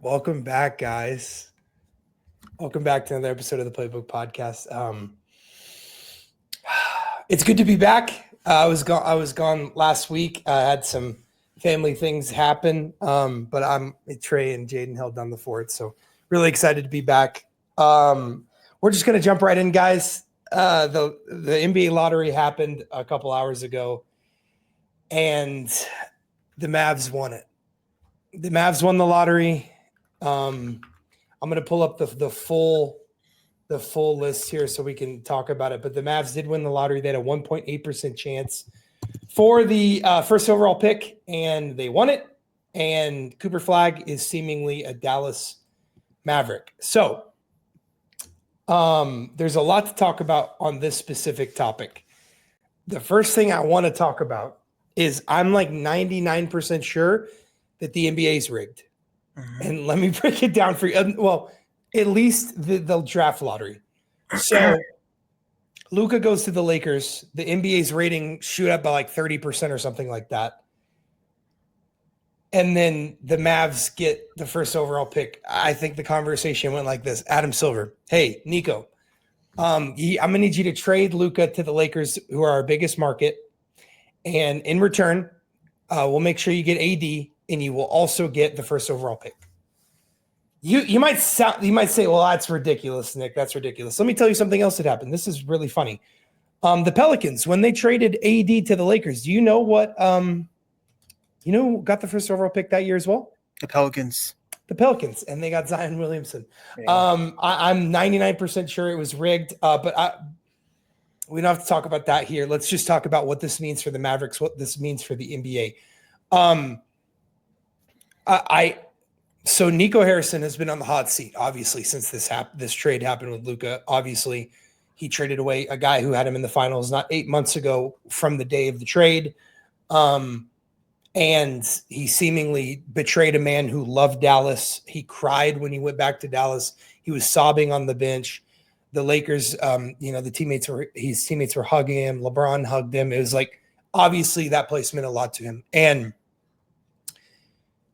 Welcome back, guys. Welcome back to another episode of the Playbook Podcast. It's good to be back. I was gone last week. I had some family things happen, but Trey and Jaden held down the fort, so really excited to be back. We're just gonna jump right in, guys. The NBA lottery happened a couple hours ago, and the Mavs won it. The Mavs won the lottery. I'm going to pull up the full list here so we can talk about it. But the Mavs did win the lottery. They had a 1.8% chance for the first overall pick, and they won it. And Cooper Flagg is seemingly a Dallas Maverick. So there's a lot to talk about on this specific topic. The first thing I want to talk about is I'm like 99% sure that the NBA is rigged. And let me break it down for you. Well, at least the draft lottery. So Luka goes to the Lakers. The NBA's rating shoot up by like 30% or something like that. And then the Mavs get the first overall pick. I think the conversation went like this. Adam Silver, hey, Nico, I'm going to need you to trade Luka to the Lakers, who are our biggest market. And in return, we'll make sure you get AD. And you will also get the first overall pick. You might say, well, that's ridiculous, Nick. That's ridiculous. Let me tell you something else that happened. This is really funny. The Pelicans, when they traded AD to the Lakers, do you know what who got the first overall pick that year as well? The Pelicans. And they got Zion Williamson. Yeah. I'm 99% sure it was rigged, but we don't have to talk about that here. Let's just talk about what this means for the Mavericks, what this means for the NBA. So Nico Harrison has been on the hot seat, obviously, since this trade happened with Luka. Obviously, he traded away a guy who had him in the finals not 8 months ago from the day of the trade. And he seemingly betrayed a man who loved Dallas. He cried when he went back to Dallas. He was sobbing on the bench. The Lakers, his teammates were hugging him. LeBron hugged him. It was like, obviously, that place meant a lot to him. And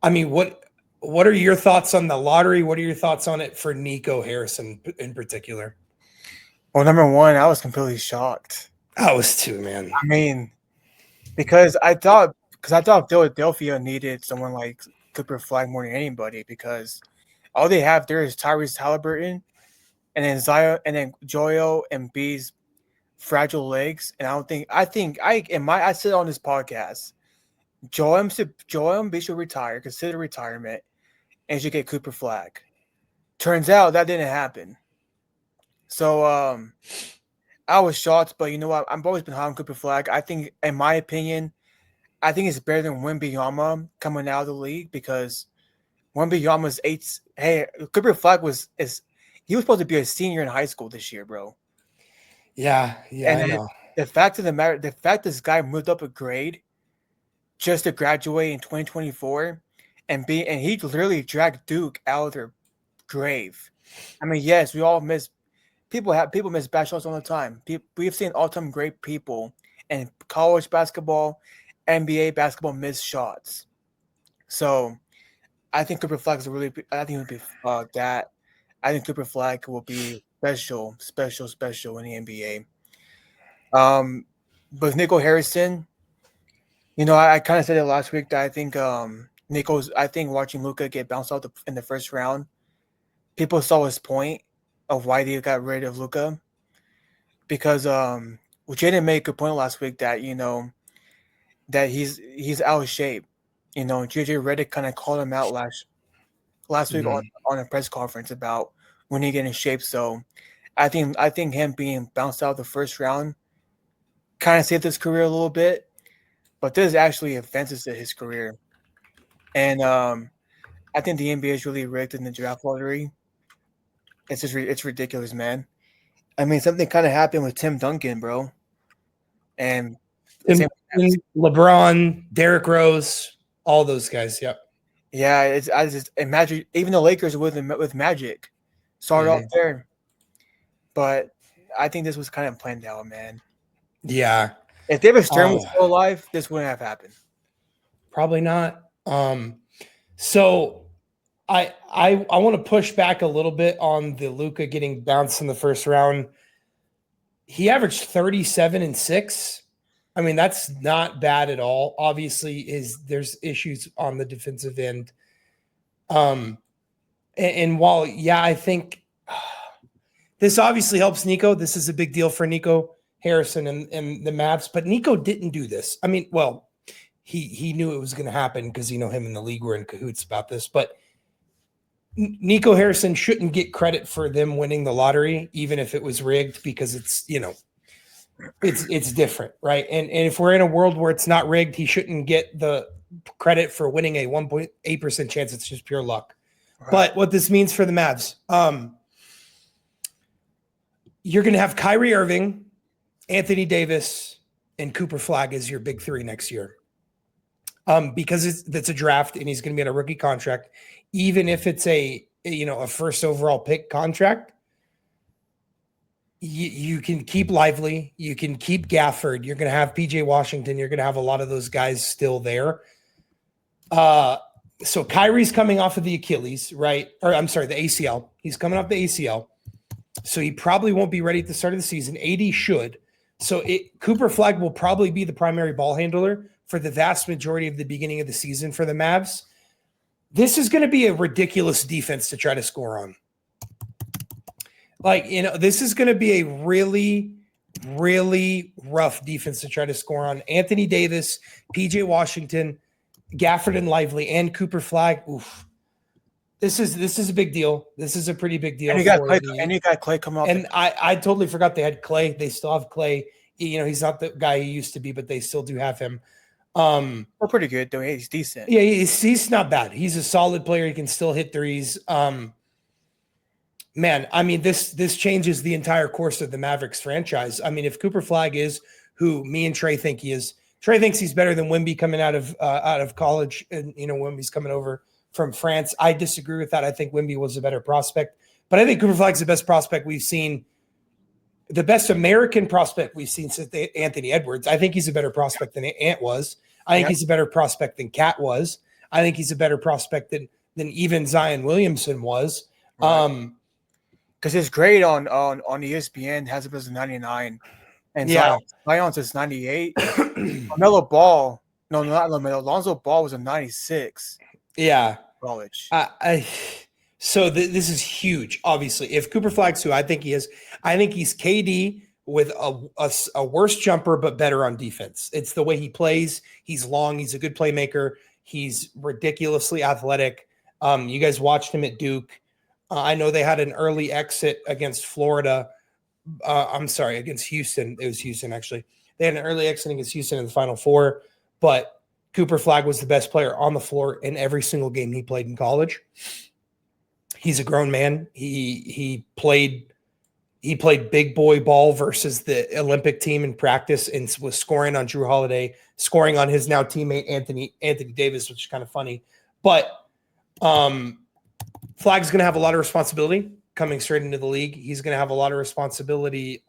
I mean, what are your thoughts on the lottery? What are your thoughts on it for Nico Harrison in particular? Well, number one, I was completely shocked. I was too, man. I mean, because I thought Philadelphia needed someone like Cooper Flagg more than anybody, because all they have there is Tyrese Halliburton and then Zion and then Joel Embiid's fragile legs. And I said on this podcast, Joel Embiid should retire, consider retirement, and should get Cooper Flagg. Turns out that didn't happen. So I was shocked, but you know what? I've always been high on Cooper Flagg. I think, in my opinion, it's better than Wembanyama coming out of the league, because Wembanyama's Cooper Flagg was supposed to be a senior in high school this year, bro. Yeah, and I know. The fact this guy moved up a grade just to graduate in 2024 and he literally dragged Duke out of their grave. I mean, yes, we all miss people miss bad shots all the time. We've seen all-time great people in college basketball, NBA basketball miss shots. So I think Cooper Flagg is I think Cooper Flagg will be special in the NBA. But Nico Harrison, I kind of said it last week that I think watching Luka get bounced out in the first round, people saw his point of why they got rid of Luka. Because Jaden made a good point last week that that he's out of shape. JJ Redick kind of called him out last week on a press conference about when he get in shape. So I think him being bounced out the first round kind of saved his career a little bit. But this actually advances to his career. And I think the NBA is really rigged in the draft lottery. It's ridiculous, man. I mean, something kind of happened with Tim Duncan, bro. And LeBron, Derrick Rose, all those guys, yep. Yeah, I just imagine even the Lakers with Magic started off there. But I think this was kind of planned out, man. Yeah. If David Stern was still alive, this wouldn't have happened. Probably not. So I want to push back a little bit on the Luka getting bounced in the first round. He averaged 37 and 6. I mean, that's not bad at all. Obviously, there's issues on the defensive end. And while, yeah, I think this obviously helps Nico. This is a big deal for Nico Harrison and the Mavs, but Nico didn't do this. I mean, well, he knew it was going to happen because, him and the league were in cahoots about this, but Nico Harrison shouldn't get credit for them winning the lottery, even if it was rigged, because it's different, right? And if we're in a world where it's not rigged, he shouldn't get the credit for winning a 1.8% chance. It's just pure luck. Right. But what this means for the Mavs, you're going to have Kyrie Irving, Anthony Davis, and Cooper Flagg as your big three next year. Because that's a draft and he's going to be on a rookie contract, even if it's a first overall pick contract, you can keep Lively, you can keep Gafford, you're going to have PJ Washington, you're going to have a lot of those guys still there. So Kyrie's coming off of the Achilles, right? Or I'm sorry, the ACL. He's coming off the ACL. So he probably won't be ready at the start of the season. AD should. So Cooper Flagg will probably be the primary ball handler for the vast majority of the beginning of the season for the Mavs. This is going to be a ridiculous defense to try to score on. This is going to be a really, really rough defense to try to score on. Anthony Davis, PJ Washington, Gafford and Lively, and Cooper Flagg. Oof. This is a big deal. This is a pretty big deal. And you got Clay come up. And I totally forgot they had Clay. They still have Clay. He's not the guy he used to be, but they still do have him. We're pretty good though. He's decent. Yeah, he's not bad. He's a solid player. He can still hit threes. Man, I mean, this changes the entire course of the Mavericks franchise. I mean, if Cooper Flagg is who me and Trey think he is, Trey thinks he's better than Wemby coming out of college, and Wemby's coming over from France. I disagree with that. I think Wemby was a better prospect, but I think Cooper Flagg's the best prospect we've seen. The best American prospect we've seen since Anthony Edwards. I think he's a better prospect than Ant was. I think he's a better prospect than Cat was. I think he's a better prospect than even Zion Williamson was. Right. Because his grade on ESPN has it as a 99, and Zion's is 98. LaMelo Ball, no, not LaMelo. Lonzo Ball was a 96. Yeah, college. So this is huge. Obviously, if Cooper Flagg's who I think he is, I think he's KD with a worse jumper but better on defense. It's the way he plays. He's long. He's a good playmaker. He's ridiculously athletic. You guys watched him at Duke. I know they had an early exit against Florida. Against Houston. It was Houston, actually. They had an early exit against Houston in the Final Four, but Cooper Flagg was the best player on the floor in every single game he played in college. He's a grown man. He played big boy ball versus the Olympic team in practice and was scoring on Drew Holiday, scoring on his now teammate Anthony Davis, which is kind of funny. But Flagg's going to have a lot of responsibility coming straight into the league. He's going to have a lot of responsibility.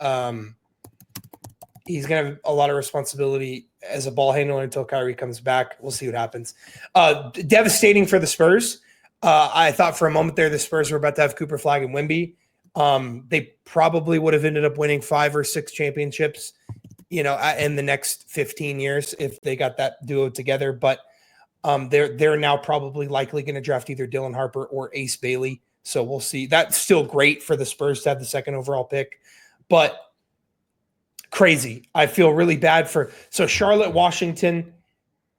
He's going to have a lot of responsibility as a ball handler until Kyrie comes back. We'll see what happens. Devastating for the Spurs. I thought for a moment there the Spurs were about to have Cooper Flagg and Wemby. They probably would have ended up winning 5 or 6 championships, in the next 15 years if they got that duo together. But they're now probably likely going to draft either Dylan Harper or Ace Bailey. So we'll see. That's still great for the Spurs to have the second overall pick, but crazy. I feel really bad so Charlotte, Washington,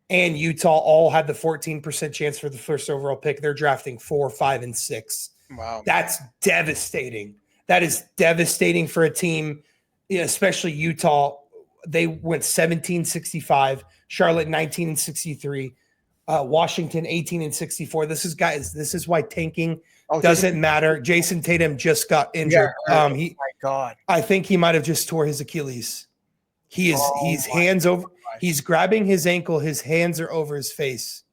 and Utah all had the 14% chance for the first overall pick. They're drafting 4, 5, and 6. Wow. That's devastating. That is devastating for a team, especially Utah. They went 17-65, Charlotte 19-63, Washington 18-64. This is why tanking doesn't matter. Jason Tatum just got injured. Yeah, my God. I think he might have just tore his Achilles. He's hands over. Gosh. He's grabbing his ankle. His hands are over his face.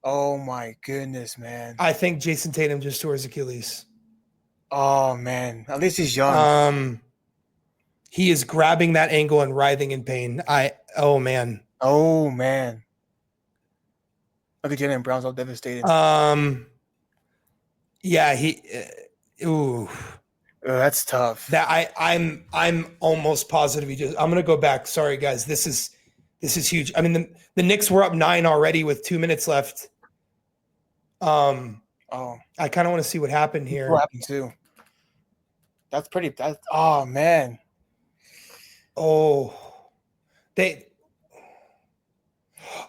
Oh my goodness, man. I think Jason Tatum just tore his Achilles. Oh man. At least he's young. He is grabbing that ankle and writhing in pain. Oh man. Look at Jalen Brown's all devastated. Yeah, ooh. Oh, that's tough. That I'm almost positive he just. I'm gonna go back. Sorry, guys. This is huge. I mean, the Knicks were up 9 already with 2 minutes left. Oh, I kind of want to see what happened what here. happened too? That's pretty. That's oh man. Oh, they.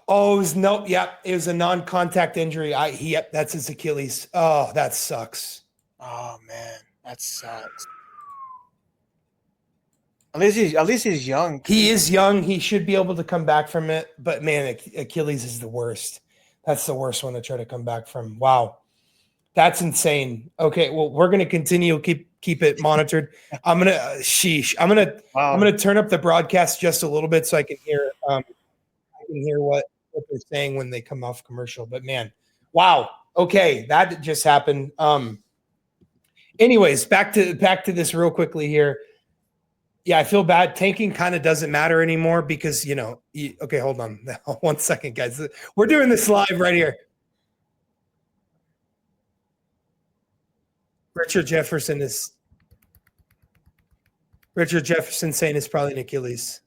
Oh, it was nope. Yep, it was a non-contact injury. Yep, that's his Achilles. Oh, that sucks. Oh man, that sucks. At least he's young. He is young. He should be able to come back from it. But man, Achilles is the worst. That's the worst one to try to come back from. Wow. That's insane. Okay, well, we're gonna continue. Keep it monitored. I'm gonna sheesh. I'm Wow. gonna turn up the broadcast just a little bit so I can hear what they're saying when they come off commercial. But man, wow. Okay, that just happened. Anyways, back to this real quickly here. Yeah, I feel bad. Tanking kind of doesn't matter anymore because okay, hold on 1 second, guys. We're doing this live right here. Richard Jefferson saying it's probably an Achilles.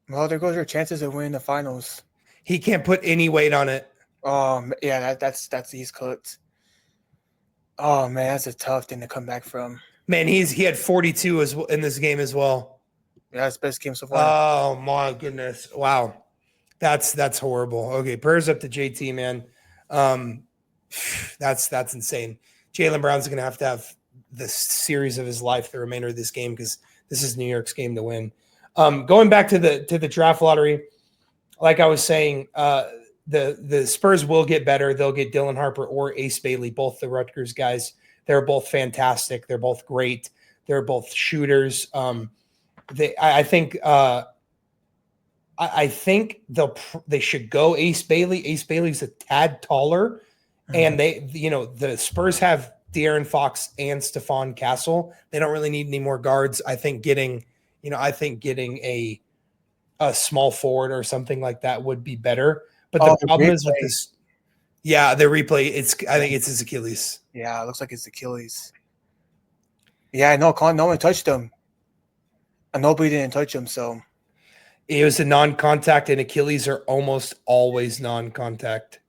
Well, there goes your chances of winning the finals. He can't put any weight on it. Yeah, that's he's cooked. Oh man, that's a tough thing to come back from. Man, he had 42 in this game as well. Yeah, that's best game so far. Oh my goodness! Wow, that's horrible. Okay, prayers up to JT, man. That's insane. Jaylen Brown's gonna have to have the series of his life the remainder of this game because this is New York's game to win. Going back to the draft lottery, like I was saying, the Spurs will get better. They'll get Dylan Harper or Ace Bailey, both the Rutgers guys. They're both fantastic. They're both great. They're both shooters. I think they should go Ace Bailey. Ace Bailey's a tad taller, and the Spurs have De'Aaron Fox and Stephon Castle. They don't really need any more guards. I think getting a small forward or something like that would be better. But the problem is with this. Yeah, the replay. I think it's his Achilles. Yeah, it looks like it's Achilles. Yeah, no one touched him. And nobody didn't touch him, so it was a non-contact, and Achilles are almost always non-contact.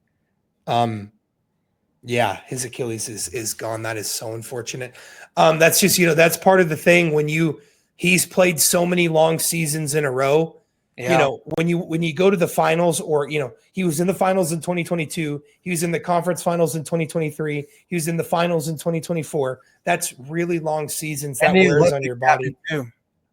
Yeah, his Achilles is gone. That is so unfortunate. That's just that's part of the thing when he's played so many long seasons in a row. Yeah. When you go to the finals, or he was in the finals in 2022, he was in the conference finals in 2023, he was in the finals in 2024. That's really long seasons that wears on your body.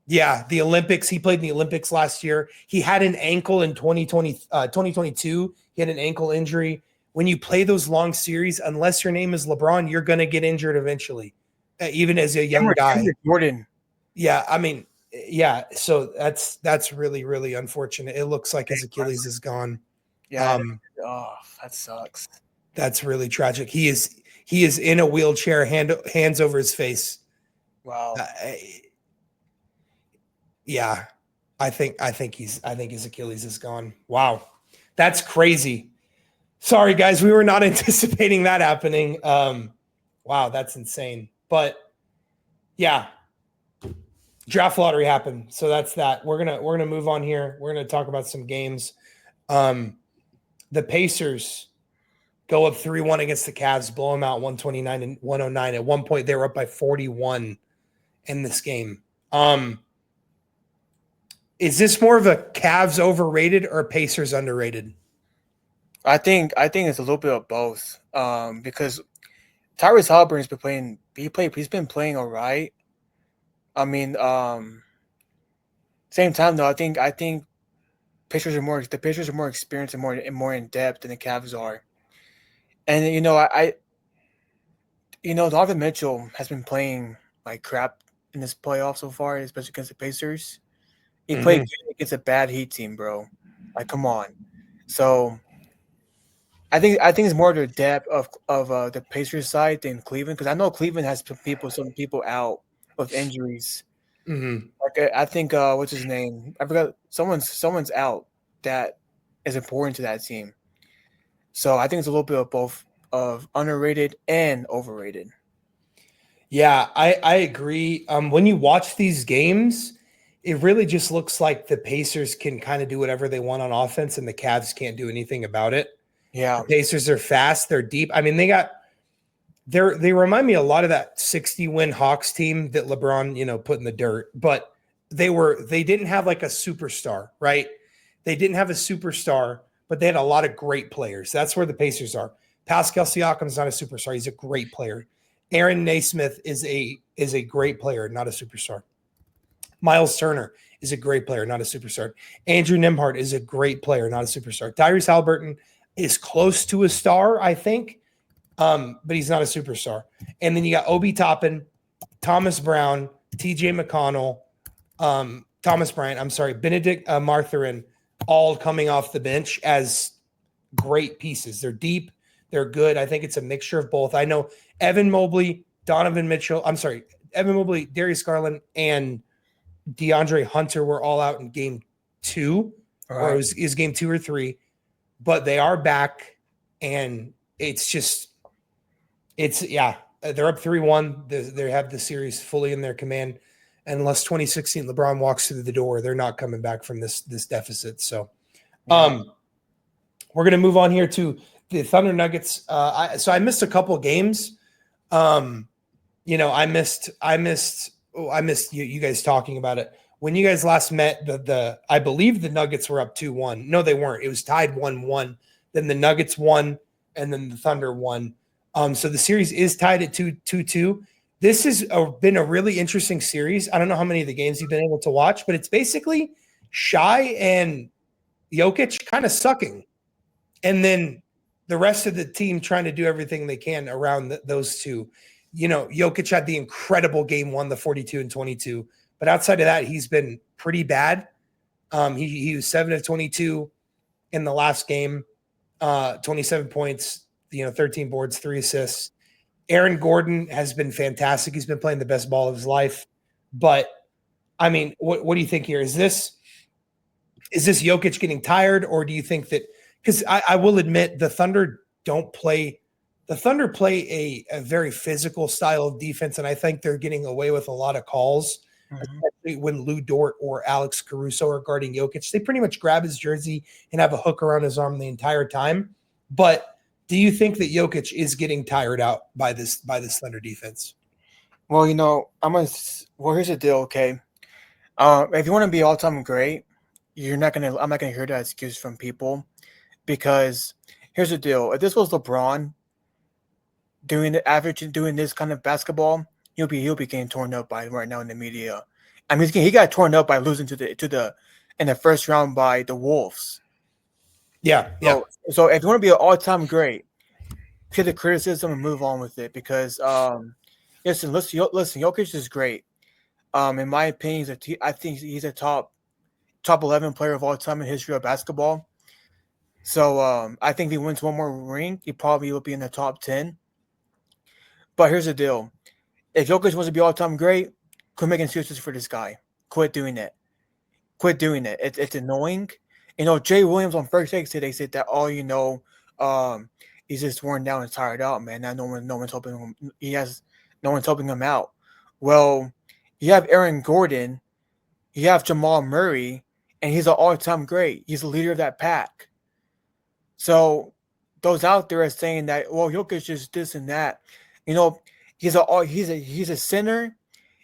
Yeah, the Olympics. He played in the Olympics last year. He had an ankle in 2022. He had an ankle injury. When you play those long series, unless your name is LeBron, you're going to get injured eventually, even as a young guy. Jordan. Yeah, I mean, yeah. So that's really, really unfortunate. It looks like his Achilles is gone. Yeah. That sucks. That's really tragic. He is in a wheelchair, hands over his face. Wow. Yeah, I think his Achilles is gone. Wow, that's crazy. Sorry, guys, we were not anticipating that happening. Wow, that's insane. But yeah, draft lottery happened, so that's that. We're gonna move on here. We're gonna talk about some games. The Pacers go up 3-1 against the Cavs, blow them out 129 and 109. At one point, they were up by 41 in this game. Is this more of a Cavs overrated or Pacers underrated? I think it's a little bit of both. Because Tyrese Halliburton's been playing. He's been playing all right. I mean, same time though, I think the Pacers are more experienced and more in depth than the Cavs are. And Donovan Mitchell has been playing like crap in this playoff so far, especially against the Pacers. He played good against a bad Heat team, bro. Like, come on. So I think it's more the depth of the Pacers side than Cleveland, because I know Cleveland has some people out with injuries. Mm-hmm. Like I think what's his name? I forgot. Someone's out that is important to that team. So I think it's a little bit of both. of underrated and overrated. Yeah, I agree. When you watch these games, it really just looks like the Pacers can kind of do whatever they want on offense, and the Cavs can't do anything about it. Yeah. The Pacers are fast, they're deep. I mean, they remind me a lot of that 60-win Hawks team that LeBron, put in the dirt, but they didn't have like a superstar, right? They didn't have a superstar, but they had a lot of great players. That's where the Pacers are. Pascal Siakam's not a superstar. He's a great player. Aaron Naismith is a great player, not a superstar. Miles Turner is a great player, not a superstar. Andrew Nembhard is a great player, not a superstar. Tyrese Halliburton is close to a star, I think, but he's not a superstar. And then you got Obi Toppin, Thomas Brown, TJ McConnell, Thomas Bryant, Benedict Mathurin, all coming off the bench as great pieces. They're deep. They're good. I think it's a mixture of both. I know Evan Mobley, Evan Mobley, Darius Garland, and DeAndre Hunter were all out in game 2, or it was game 2 or 3, but they are back, and they're up 3-1. They have the series fully in their command. And unless 2016 LeBron walks through the door, they're not coming back from this deficit. So, we're going to move on here to the Thunder Nuggets. I missed a couple of games. I missed you guys talking about it. When you guys last met, I believe the Nuggets were up 2-1. No, they weren't. It was tied 1-1. Then the Nuggets won, and then the Thunder won. So the series is tied at 2-2. This has been a really interesting series. I don't know how many of the games you've been able to watch, but it's basically Shai and Jokic kind of sucking. And then the rest of the team trying to do everything they can around those two. Jokic had the incredible game 1, the 42 and 22. But outside of that, he's been pretty bad. He was 7 of 22 in the last game, 27 points, 13 boards, 3 assists. Aaron Gordon has been fantastic. He's been playing the best ball of his life. But, I mean, what do you think here? Is this Jokic getting tired, or do you think that – because I will admit the Thunder play a very physical style of defense, and I think they're getting away with a lot of calls, especially when Lou Dort or Alex Caruso are guarding Jokic. They pretty much grab his jersey and have a hook around his arm the entire time. But – do you think that Jokic is getting tired out by this Thunder defense? Well, here's the deal, okay? If you want to be all-time great, I'm not gonna hear that excuse from people, because here's the deal. If this was LeBron doing this kind of basketball, he'll be getting torn up by right now in the media. I mean, he got torn up by losing in the first round by the Wolves. Yeah. So if you want to be an all-time great, take the criticism and move on with it, because listen, Jokic is great. In my opinion, I think he's a top 11 player of all time in history of basketball. So I think if he wins one more ring, he probably will be in the top 10. But here's the deal: if Jokic wants to be all-time great, quit making excuses for this guy. Quit doing it. It's annoying. Jay Williams on First Take today said that he's just worn down and tired out, man. Now no one's helping him. No one's helping him out. Well, you have Aaron Gordon, you have Jamal Murray, and he's an all-time great. He's the leader of that pack. So those out there are saying that, well, Jokic is this and that. He's a center.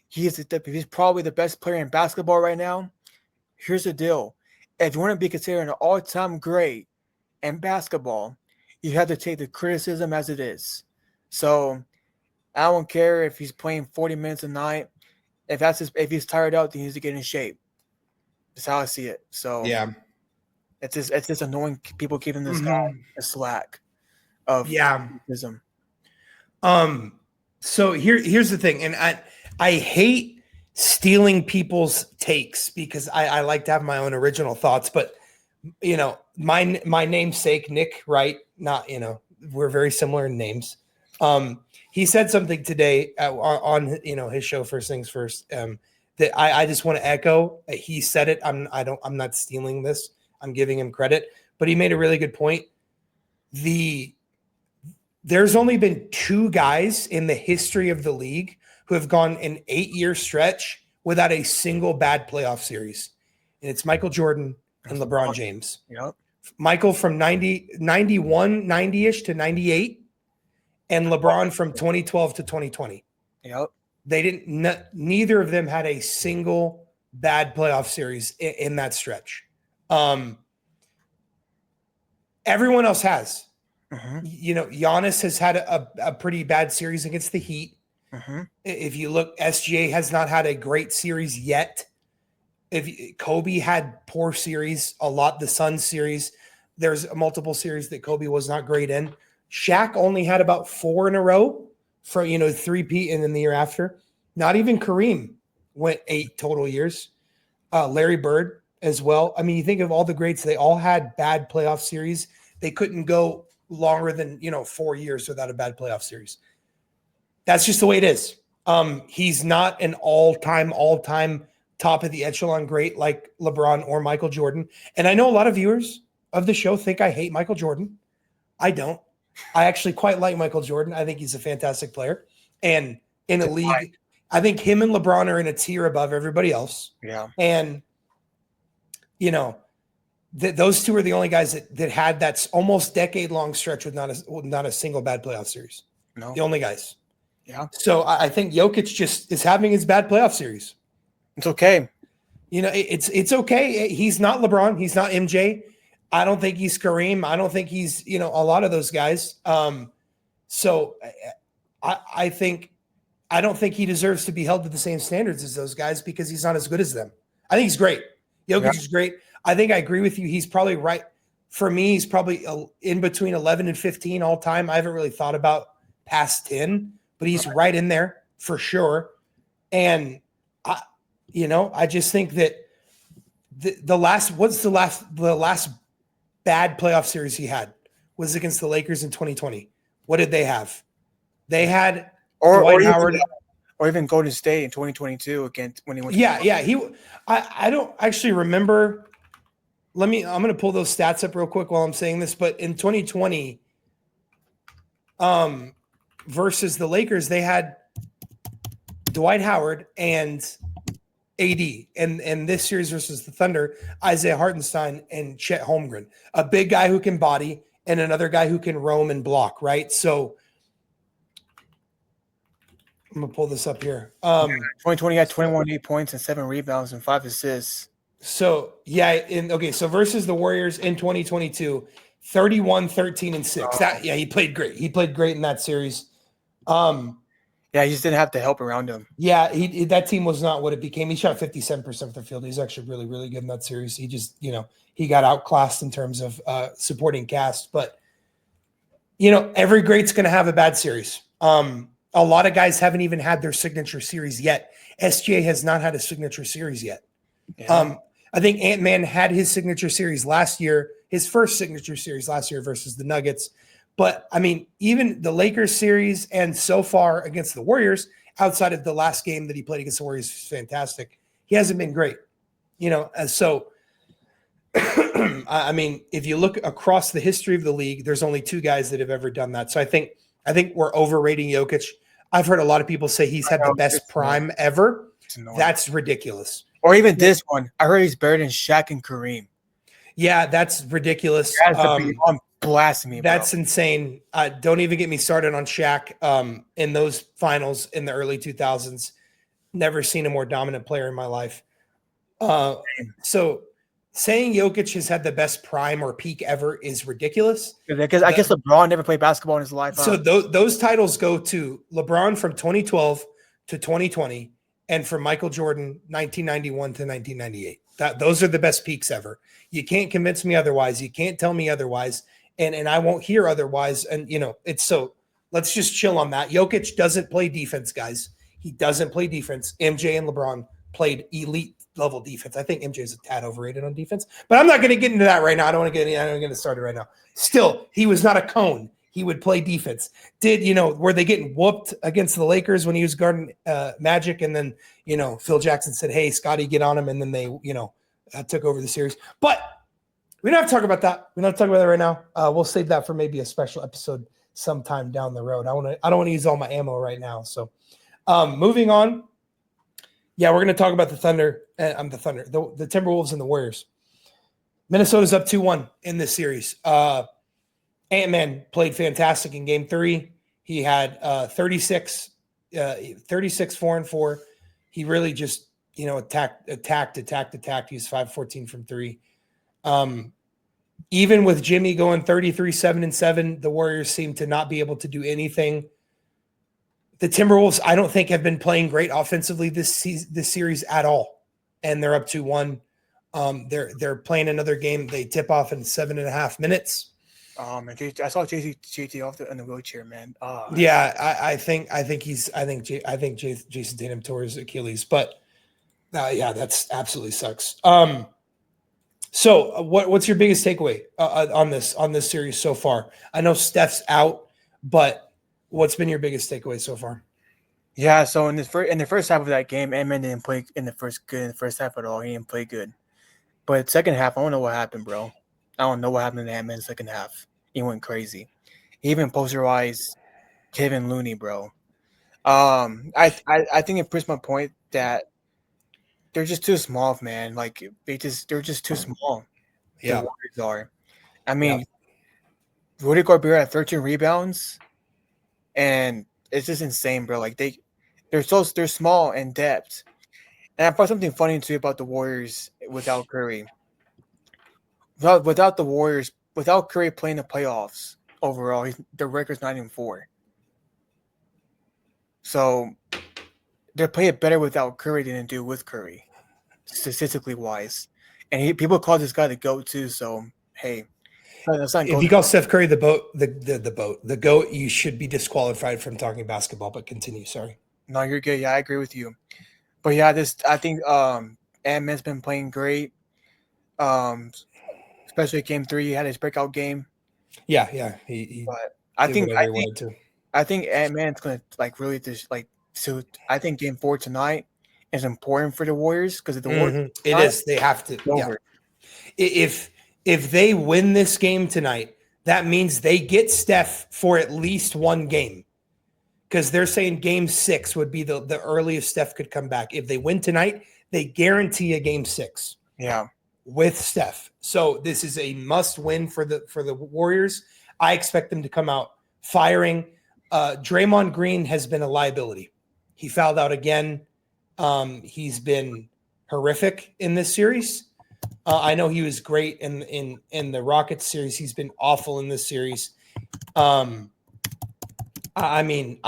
He's probably the best player in basketball right now. Here's the deal: if you want to be considered an all-time great in basketball, you have to take the criticism as it is. So I don't care if he's playing 40 minutes a night. If he's tired out, then he needs to get in shape. That's how I see it. So yeah, it's just annoying people giving this guy a slack of criticism. So here's the thing, and I hate stealing people's takes, because I like to have my own original thoughts, but my namesake Nick, right? Not, we're very similar in names. He said something today on his show, First Things First, that I just want to echo. He said it. I'm not stealing this. I'm giving him credit, but he made a really good point. The there's only been 2 guys in the history of the league who have gone an 8-year stretch without a single bad playoff series. And it's Michael Jordan and LeBron James. Yep. Michael from 91, 90-ish to 98, and LeBron from 2012 to 2020. Yep. They didn't. Neither of them had a single bad playoff series in that stretch. Everyone else has. Giannis has had a pretty bad series against the Heat. If you look, SGA has not had a great series yet. Kobe had poor series a lot. The Suns series, there's multiple series that Kobe was not great in. Shaq only had about 4 in a row for 3-peat, and then the year after. Not even Kareem went 8 total years. Larry Bird as well. I mean, you think of all the greats; they all had bad playoff series. They couldn't go longer than 4 years without a bad playoff series. That's just the way it is. He's not an all-time top of the echelon great like LeBron or Michael Jordan. And I know a lot of viewers of the show think I hate Michael Jordan. I don't. I actually quite like Michael Jordan. I think he's a fantastic player. And in a league, I think him and LeBron are in a tier above everybody else. Yeah. And, those two are the only guys that had that almost decade-long stretch with not a single bad playoff series. No. The only guys. Yeah. So I think Jokic just is having his bad playoff series. It's okay. It's okay. He's not LeBron. He's not MJ. I don't think he's Kareem. I don't think he's, a lot of those guys. So I don't think he deserves to be held to the same standards as those guys because he's not as good as them. I think he's great. Jokic is great. I think I agree with you. He's probably right. For me, he's probably in between 11 and 15 all time. I haven't really thought about past 10, but he's right in there for sure. And I just think that the last bad playoff series he had was against the Lakers in 2020. What did they have? They had Dwight Howard, or even Golden State in 2022 against when he went. I don't actually remember. I'm going to pull those stats up real quick while I'm saying this. But in 2020, versus the Lakers, they had Dwight Howard and AD, and this series versus the Thunder, Isaiah Hartenstein and Chet Holmgren, a big guy who can body and another guy who can roam and block, right? So I'm gonna pull this up here. 2020 had 21 8 points and 7 rebounds and 5 assists. So so versus the Warriors in 2022, 31, 13, and 6. He played great. He played great in that series. He just didn't have the help around him. Yeah, that team was not what it became. He shot 57% of the field. He's actually really, really good in that series. He just, he got outclassed in terms of supporting cast. But, every great's going to have a bad series. A lot of guys haven't even had their signature series yet. SGA has not had a signature series yet. Yeah. I think Ant-Man had his signature series last year, his first signature series last year versus the Nuggets. But, I mean, even the Lakers series and so far against the Warriors, outside of the last game that he played against the Warriors, is fantastic. He hasn't been great, So, I mean, if you look across the history of the league, there's only 2 guys that have ever done that. So I think we're overrating Jokic. I've heard a lot of people say he's had the best prime ever. That's ridiculous. Or even this one. I heard he's better than Shaq and Kareem. Yeah, that's ridiculous. Blasphemy. That's insane. Don't even get me started on Shaq in those finals in the early 2000s. Never seen a more dominant player in my life. So saying Jokic has had the best prime or peak ever is ridiculous. Because I guess LeBron never played basketball in his life. So those titles go to LeBron from 2012 to 2020 and from Michael Jordan 1991 to 1998. Those are the best peaks ever. You can't convince me otherwise. You can't tell me otherwise. And I won't hear otherwise. And, it's so let's just chill on that. Jokic doesn't play defense, guys. He doesn't play defense. MJ and LeBron played elite level defense. I think MJ is a tad overrated on defense, but I'm not going to get into that right now. I don't want to get started right now. Still, he was not a cone. He would play defense. Were they getting whooped against the Lakers when he was guarding Magic? And then, Phil Jackson said, hey, Scotty, get on him. And then they, took over the series. But we don't have to talk about that. We don't have to talk about that right now. We'll save that for maybe a special episode sometime down the road. I don't want to use all my ammo right now. So moving on. Yeah, we're going to talk about the Thunder. The Timberwolves and the Warriors. Minnesota's up 2-1 in this series. Ant-Man played fantastic in game 3. He had 36, 4-4. He really just, attacked. He was 5-14 from 3. Even with Jimmy going 33, 7-7, the Warriors seem to not be able to do anything. The Timberwolves, I don't think, have been playing great offensively this series at all, and they're up 2-1. They're playing another game. They tip off in 7.5 minutes. Man, I saw JT off in the wheelchair, man. Yeah, I think Jason Tatum tore his Achilles, but yeah, that's absolutely sucks. So what's your biggest takeaway on this series so far? I know Steph's out, but what's been your biggest takeaway so far? Yeah, so in the first half of that game, Ant-Man didn't play in the first half at all. He didn't play good. But second half, I don't know what happened, bro. I don't know what happened to Ant-Man in the second half. He went crazy. He even posterized Kevin Looney, bro. I think it proves my point that they're just too small, man. Like they're just too small. Yeah. The Warriors are. I mean, Rudy Gobert had 13 rebounds, and it's just insane, bro. Like they're small in depth. And I found something funny too about the Warriors without Curry. Without the Warriors, without Curry playing the playoffs overall, the record's 9-4. So they play it better without Curry than they do with Curry, statistically wise. And people call this guy the GOAT too. So hey, that's not if you call Steph Curry the GOAT, you should be disqualified from talking basketball. But continue. Sorry. No, you're good. Yeah, I agree with you. But yeah, I think Ant-Man's been playing great. Especially game 3, he had his breakout game. Yeah. But I think Ant-Man's gonna really just so I think game 4 tonight is important for the Warriors because of the Warriors. It is. They have to. Yeah. If they win this game tonight, that means they get Steph for at least one game. Because they're saying game 6 would be the earliest Steph could come back. If they win tonight, they guarantee a game 6. Yeah. With Steph. So this is a must win for the Warriors. I expect them to come out firing. Draymond Green has been a liability. He fouled out again. He's been horrific in this series. I know he was great in the Rockets series. He's been awful in this series. I'm looking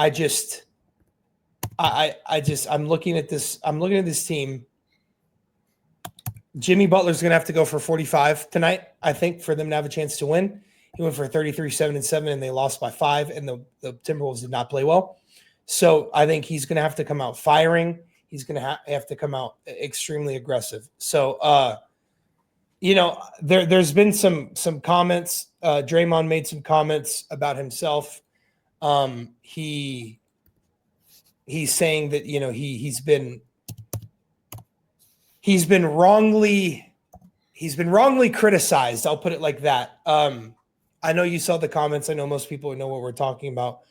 at this. I'm looking at this team. Jimmy Butler's going to have to go for 45 tonight, I think, for them to have a chance to win. He went for 33, 7-7, and they lost by 5, and the Timberwolves did not play well. So I think he's going to have to come out firing. He's going to have to come out extremely aggressive. So, there's been some comments. Draymond made some comments about himself. He's saying that, he's been wrongly criticized. I'll put it like that. I know you saw the comments. I know most people know what we're talking about.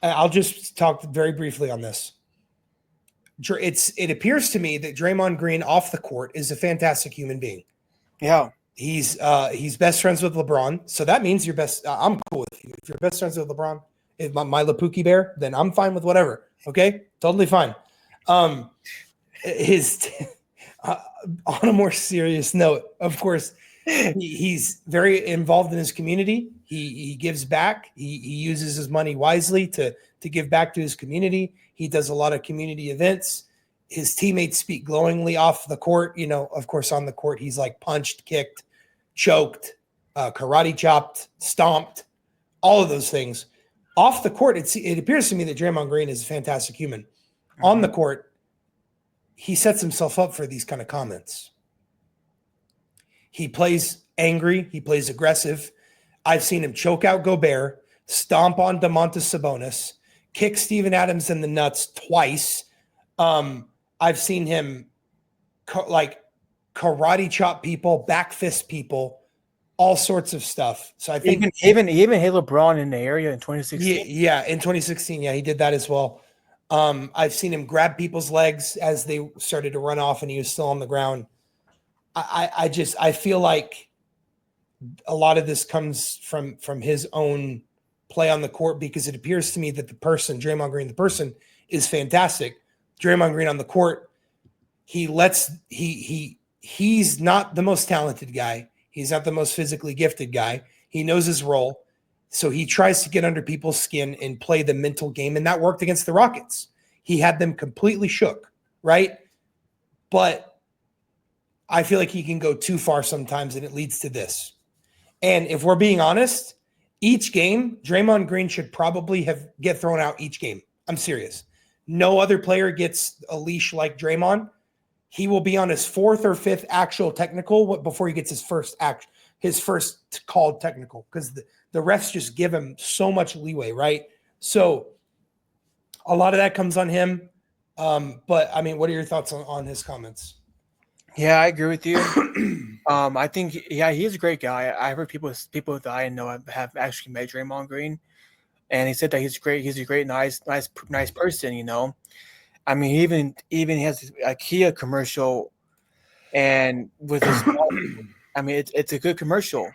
I'll just talk very briefly on this. It appears to me that Draymond Green off the court is a fantastic human being. Yeah. He's best friends with LeBron. So that means you're best. I'm cool with you. If you're best friends with LeBron, my Lapuki bear, then I'm fine with whatever. Okay. Totally fine. On a more serious note, of course, he's very involved in his community. He gives back. He uses his money wisely to give back to his community. He does a lot of community events. His teammates speak glowingly off the court. Of course, on the court, he's like punched, kicked, choked, karate chopped, stomped, all of those things. Off the court, it appears to me that Draymond Green is a fantastic human. Mm-hmm. On the court, he sets himself up for these kind of comments. He plays angry. He plays aggressive. I've seen him choke out Gobert, stomp on Domantas Sabonis, kick Steven Adams in the nuts twice. I've seen him karate chop people, back fist people. all sorts of stuff. So I think even hit LeBron in the area in 2016. Yeah, in 2016, yeah, he did that as well. I've seen him grab people's legs as they started to run off, and he was still on the ground. I feel like a lot of this comes from his own play on the court, because it appears to me that the person, Draymond Green, the person, is fantastic. Draymond Green on the court, he's not the most talented guy. He's not the most physically gifted guy. He knows his role. So he tries to get under people's skin and play the mental game. And that worked against the Rockets. He had them completely shook, right? But I feel like he can go too far sometimes, and it leads to this. And if we're being honest, each game, Draymond Green should probably get thrown out each game. I'm serious. No other player gets a leash like Draymond. He will be on his fourth or fifth actual technical before he gets his first called technical, because the refs just give him so much leeway, right? So a lot of that comes on him. But I mean, what are your thoughts on his comments? Yeah, I agree with you. I think he's a great guy. I heard people that I know have actually met Draymond Green, and he said that he's great. He's a great, nice person. You know, I mean, he even has a Kia commercial, and with his, I mean, it's a good commercial,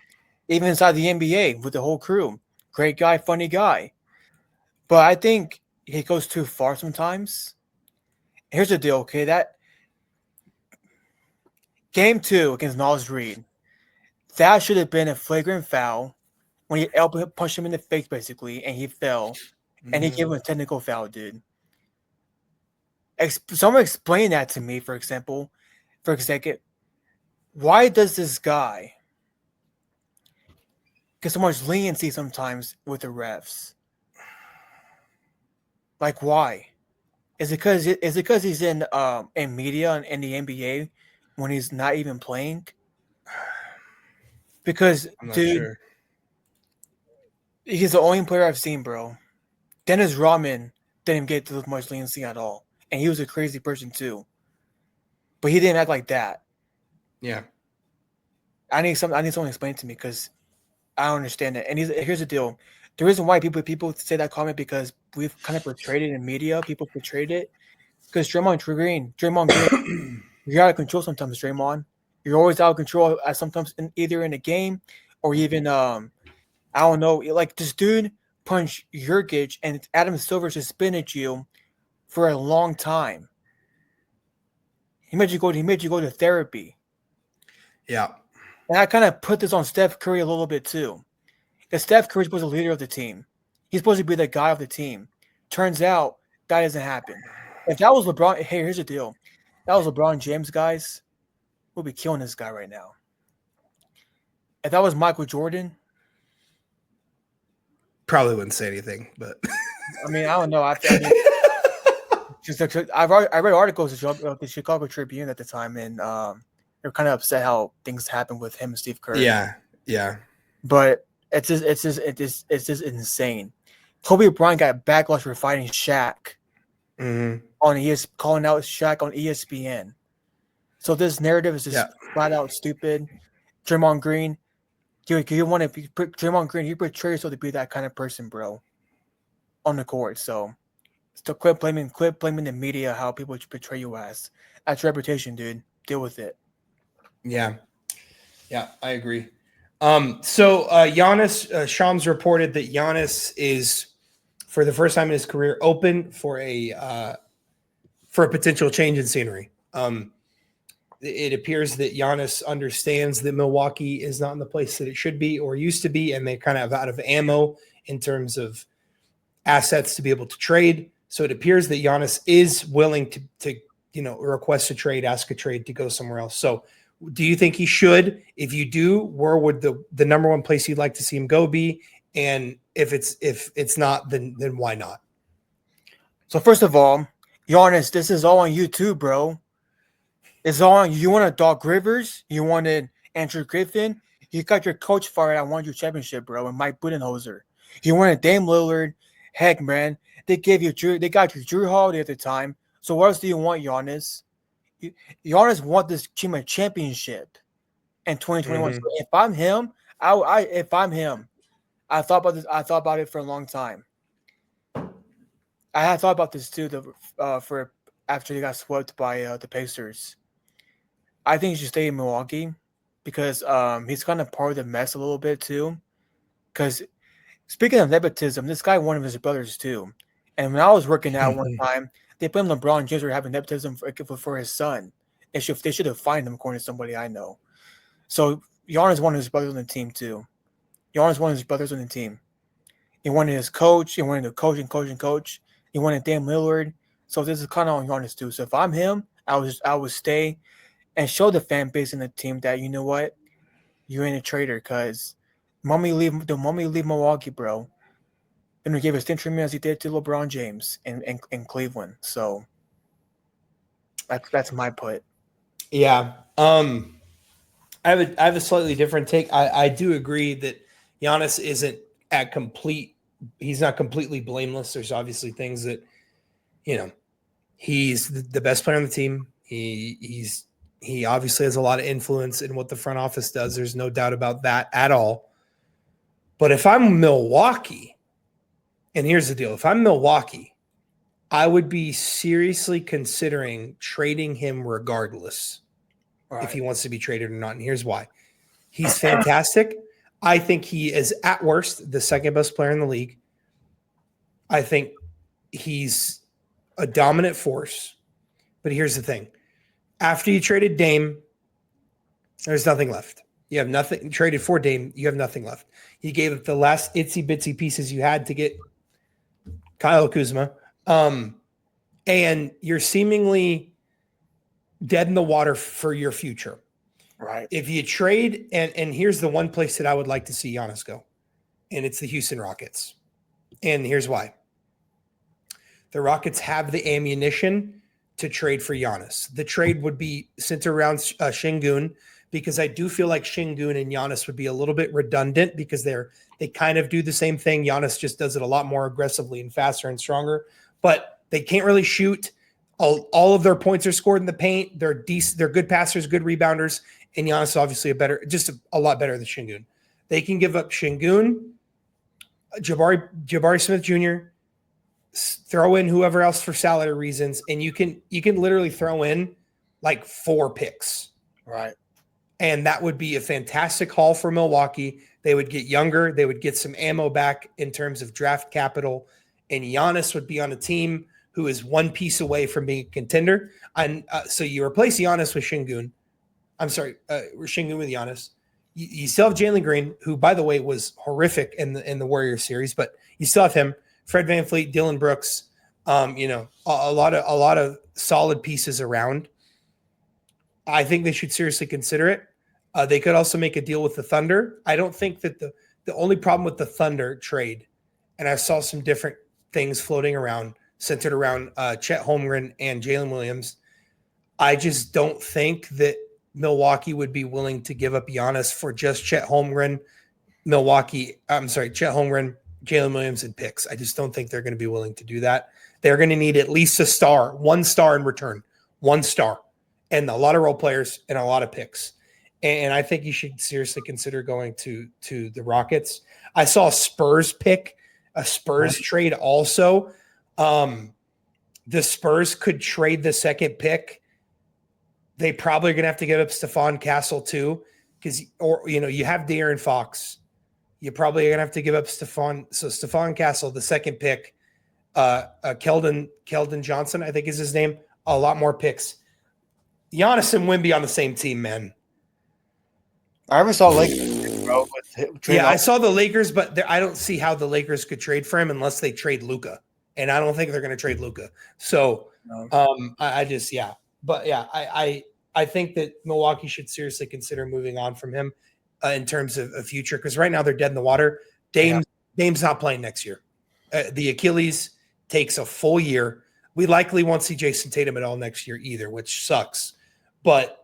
even inside the NBA with the whole crew. Great guy, funny guy, but I think he goes too far sometimes. Here's the deal, okay? That Game 2 against Miles Reed, that should have been a flagrant foul when he elbow punched him in the face, basically, and he fell. And he gave him a technical foul, dude. Someone explain that to me, for example, for a second. Why does this guy get so much leniency sometimes with the refs? Like, why? Is it because he's in media and in the NBA when he's not even playing? Because, I'm not dude, sure. He's the only player I've seen, bro. Dennis Rodman didn't get too much leniency at all, and he was a crazy person too. But he didn't act like that. Yeah, I need someone to explain it to me, because I don't understand it. And here's the deal: the reason why people say that comment, because we've kind of portrayed it in media. People portrayed it because Draymond Green, you're out of control sometimes. Draymond, you're always out of control. Sometimes either in a game or even I don't know. Like, this dude punched Jurgic, and Adam Silver suspended you for a long time. He made you go to therapy. yeah. And I kind of put this on Steph Curry a little bit too. Because Steph Curry's supposed to be the leader of the team. He's supposed to be the guy of the team. Turns out that doesn't happen. If that was LeBron, hey, here's the deal. If that was LeBron James, guys, we'll be killing this guy right now. If that was Michael Jordan, Probably wouldn't say anything, but I mean, I don't know. I read articles of the Chicago Tribune at the time, and they're kind of upset how things happened with him and Steve Curry. Yeah. But it's just insane. Kobe Bryant got backlash for fighting Shaq calling out Shaq on ESPN. So this narrative is just flat out stupid. Draymond Green, you want to Draymond Green, you portray yourself to be that kind of person, bro, on the court. So quit blaming the media how people portray you as. That's your reputation, dude. Deal with it. Yeah, I agree. So Giannis, Shams reported that Giannis is, for the first time in his career, open for a potential change in scenery. It appears that Giannis understands that Milwaukee is not in the place that it should be or used to be, and they're kind of out of ammo in terms of assets to be able to trade. So it appears that Giannis is willing to request a trade, ask a trade to go somewhere else. So do you think he should? If you do, where would the number one place you'd like to see him go be? And if it's not, then why not? So first of all, Giannis, this is all on you too, bro. It's all on you. You wanted Doc Rivers, you wanted Andrew Griffin, you got your coach fired. I won your championship, bro, and Mike Budenholzer. You wanted Dame Lillard. Heck, man, they got you Drew Holiday at the time. So what else do you want, Giannis? Giannis want this team a championship in 2021. So if I'm him, if I'm him, I thought about this. I thought about it for a long time. I had thought about this too. For after they got swept by the Pacers, I think he should stay in Milwaukee because he's kind of part of the mess a little bit too. Because speaking of nepotism, this guy one of his brothers too. And when I was working out one time, they blamed LeBron James for having nepotism for his son. They should have fined him according to somebody I know. So Giannis wanted his brothers on the team too. Giannis wanted his brothers on the team. He wanted his coach. He wanted to coach and coach and coach. He wanted Dan Lillard. So this is kind of on Giannis too. So if I'm him, I would stay and show the fan base and the team that you know what, you ain't a traitor. Because the moment you leave Milwaukee, bro, then he gave a same treatment as he did to LeBron James in Cleveland. So that's my put. Yeah. I have a slightly different take. I do agree that Giannis isn't he's not completely blameless. There's obviously things that, he's the best player on the team. He obviously has a lot of influence in what the front office does. There's no doubt about that at all. But if I'm Milwaukee, and here's the deal, if I'm Milwaukee, I would be seriously considering trading him regardless. Right. If he wants to be traded or not. And here's why. He's fantastic. I think he is at worst the second best player in the league. I think he's a dominant force. But here's the thing. After you traded Dame, there's nothing left. You have nothing. Traded for Dame, you have nothing left. You gave up the last itsy-bitsy pieces you had to get Kyle Kuzma. And you're seemingly dead in the water for your future. Right. If you trade, and here's the one place that I would like to see Giannis go, and it's the Houston Rockets. And here's why. The Rockets have the ammunition to trade for Giannis. The trade would be centered around Şengün, because I do feel like Şengün and Giannis would be a little bit redundant because they kind of do the same thing. Giannis just does it a lot more aggressively and faster and stronger, but they can't really shoot. All of their points are scored in the paint. They're decent. They're good passers, good rebounders, and Giannis is obviously a lot better than Şengün. They can give up Şengün, Jabari Smith Jr., throw in whoever else for salary reasons, and you can literally throw in like 4 picks. Right. And that would be a fantastic haul for Milwaukee. They would get younger. They would get some ammo back in terms of draft capital. And Giannis would be on a team who is one piece away from being a contender. And so you replace Giannis with Şengün. I'm sorry, Şengün with Giannis. You still have Jalen Green, who, by the way, was horrific in the Warriors series, but you still have him. Fred VanVleet, Dylan Brooks, a lot of solid pieces around. I think they should seriously consider it. They could also make a deal with the Thunder. I don't think that the only problem with the Thunder trade, and I saw some different things floating around, centered around Chet Holmgren and Jalen Williams. I just don't think that Milwaukee would be willing to give up Giannis for just Chet Holmgren, Chet Holmgren, Jalen Williams, and picks. I just don't think they're going to be willing to do that. They're going to need at least one star in return, 1 star, and a lot of role players and a lot of picks. And I think you should seriously consider going to the Rockets. I saw a Spurs trade also. The Spurs could trade the second pick. They probably are going to have to give up Stephon Castle too, you have De'Aaron Fox. You probably are going to have to give up Stephon Castle, the second pick, Keldon Johnson, I think is his name, a lot more picks. Giannis and Wemby on the same team, man. I ever saw Lakers, bro. I saw the Lakers, but I don't see how the Lakers could trade for him unless they trade Luka, and I don't think they're going to trade Luka. So, I think that Milwaukee should seriously consider moving on from him in terms of a future, because right now they're dead in the water. Dame's not playing next year. The Achilles takes a full year. We likely won't see Jason Tatum at all next year either, which sucks. But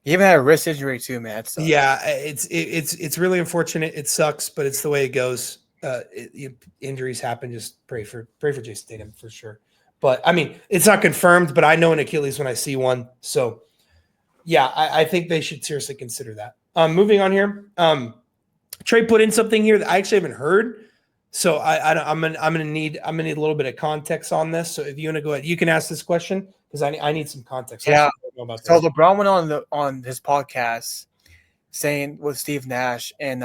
he even had a wrist injury too, man. Yeah, it's really unfortunate. It sucks, but it's the way it goes. Injuries happen. Just pray for Jason Tatum for sure. But I mean, it's not confirmed, but I know an Achilles when I see one. So yeah, I think they should seriously consider that. Moving on here. Trey put in something here that I actually haven't heard. So I'm gonna need a little bit of context on this. So if you want to go ahead, you can ask this question because I need some context. I Yeah. don't know about So this. LeBron went on his podcast saying with Steve Nash, and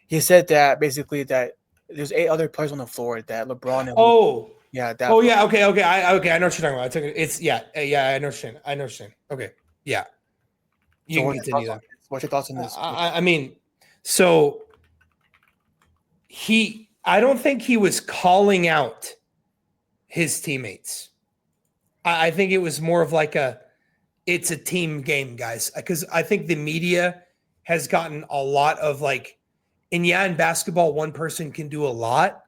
he said that basically that there's 8 other players on the floor that LeBron and Oh, yeah, that oh yeah, okay, I know what you're talking about. I took it. It's yeah, I understand. Okay, yeah, you So can continue then. what's your thoughts on this? I mean, so I don't think he was calling out his teammates. I think it was more of like it's a team game, guys. Because I think the media has gotten a lot of like, and yeah, in basketball, one person can do a lot.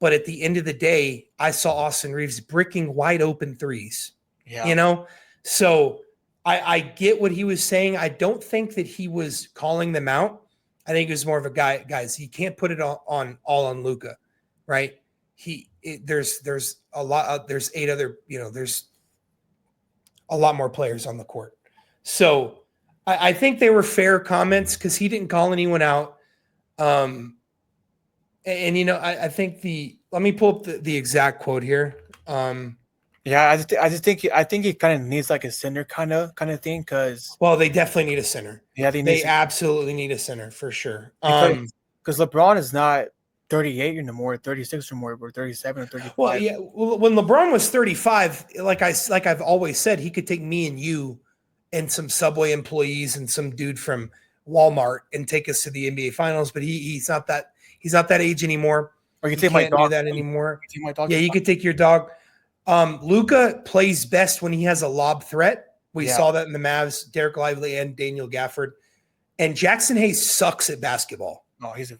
But at the end of the day, I saw Austin Reeves bricking wide open threes. Yeah. You know? So I get what he was saying. I don't think that he was calling them out. I think it was more of a guys, you can't put it all on Luka, right? There's a lot of, there's 8 other, there's a lot more players on the court. So I think they were fair comments because he didn't call anyone out. And I think let me pull up the exact quote here. Yeah, I just think he kind of needs like a center kind of thing because Well, they definitely need a center. yeah, They absolutely need a center for sure. Because LeBron is not 38 anymore, 36 or more, or 37 or 35. Well, yeah. When LeBron was 35, like I've always said, he could take me and you and some Subway employees and some dude from Walmart and take us to the NBA Finals. But he's not that age anymore. Or you He take my can't dog. do that anymore. You take my dog. Yeah, you could take your dog. Luka plays best when he has a lob threat. We saw that in the Mavs, Derek Lively and Daniel Gafford. And Jackson Hayes sucks at basketball. No, he's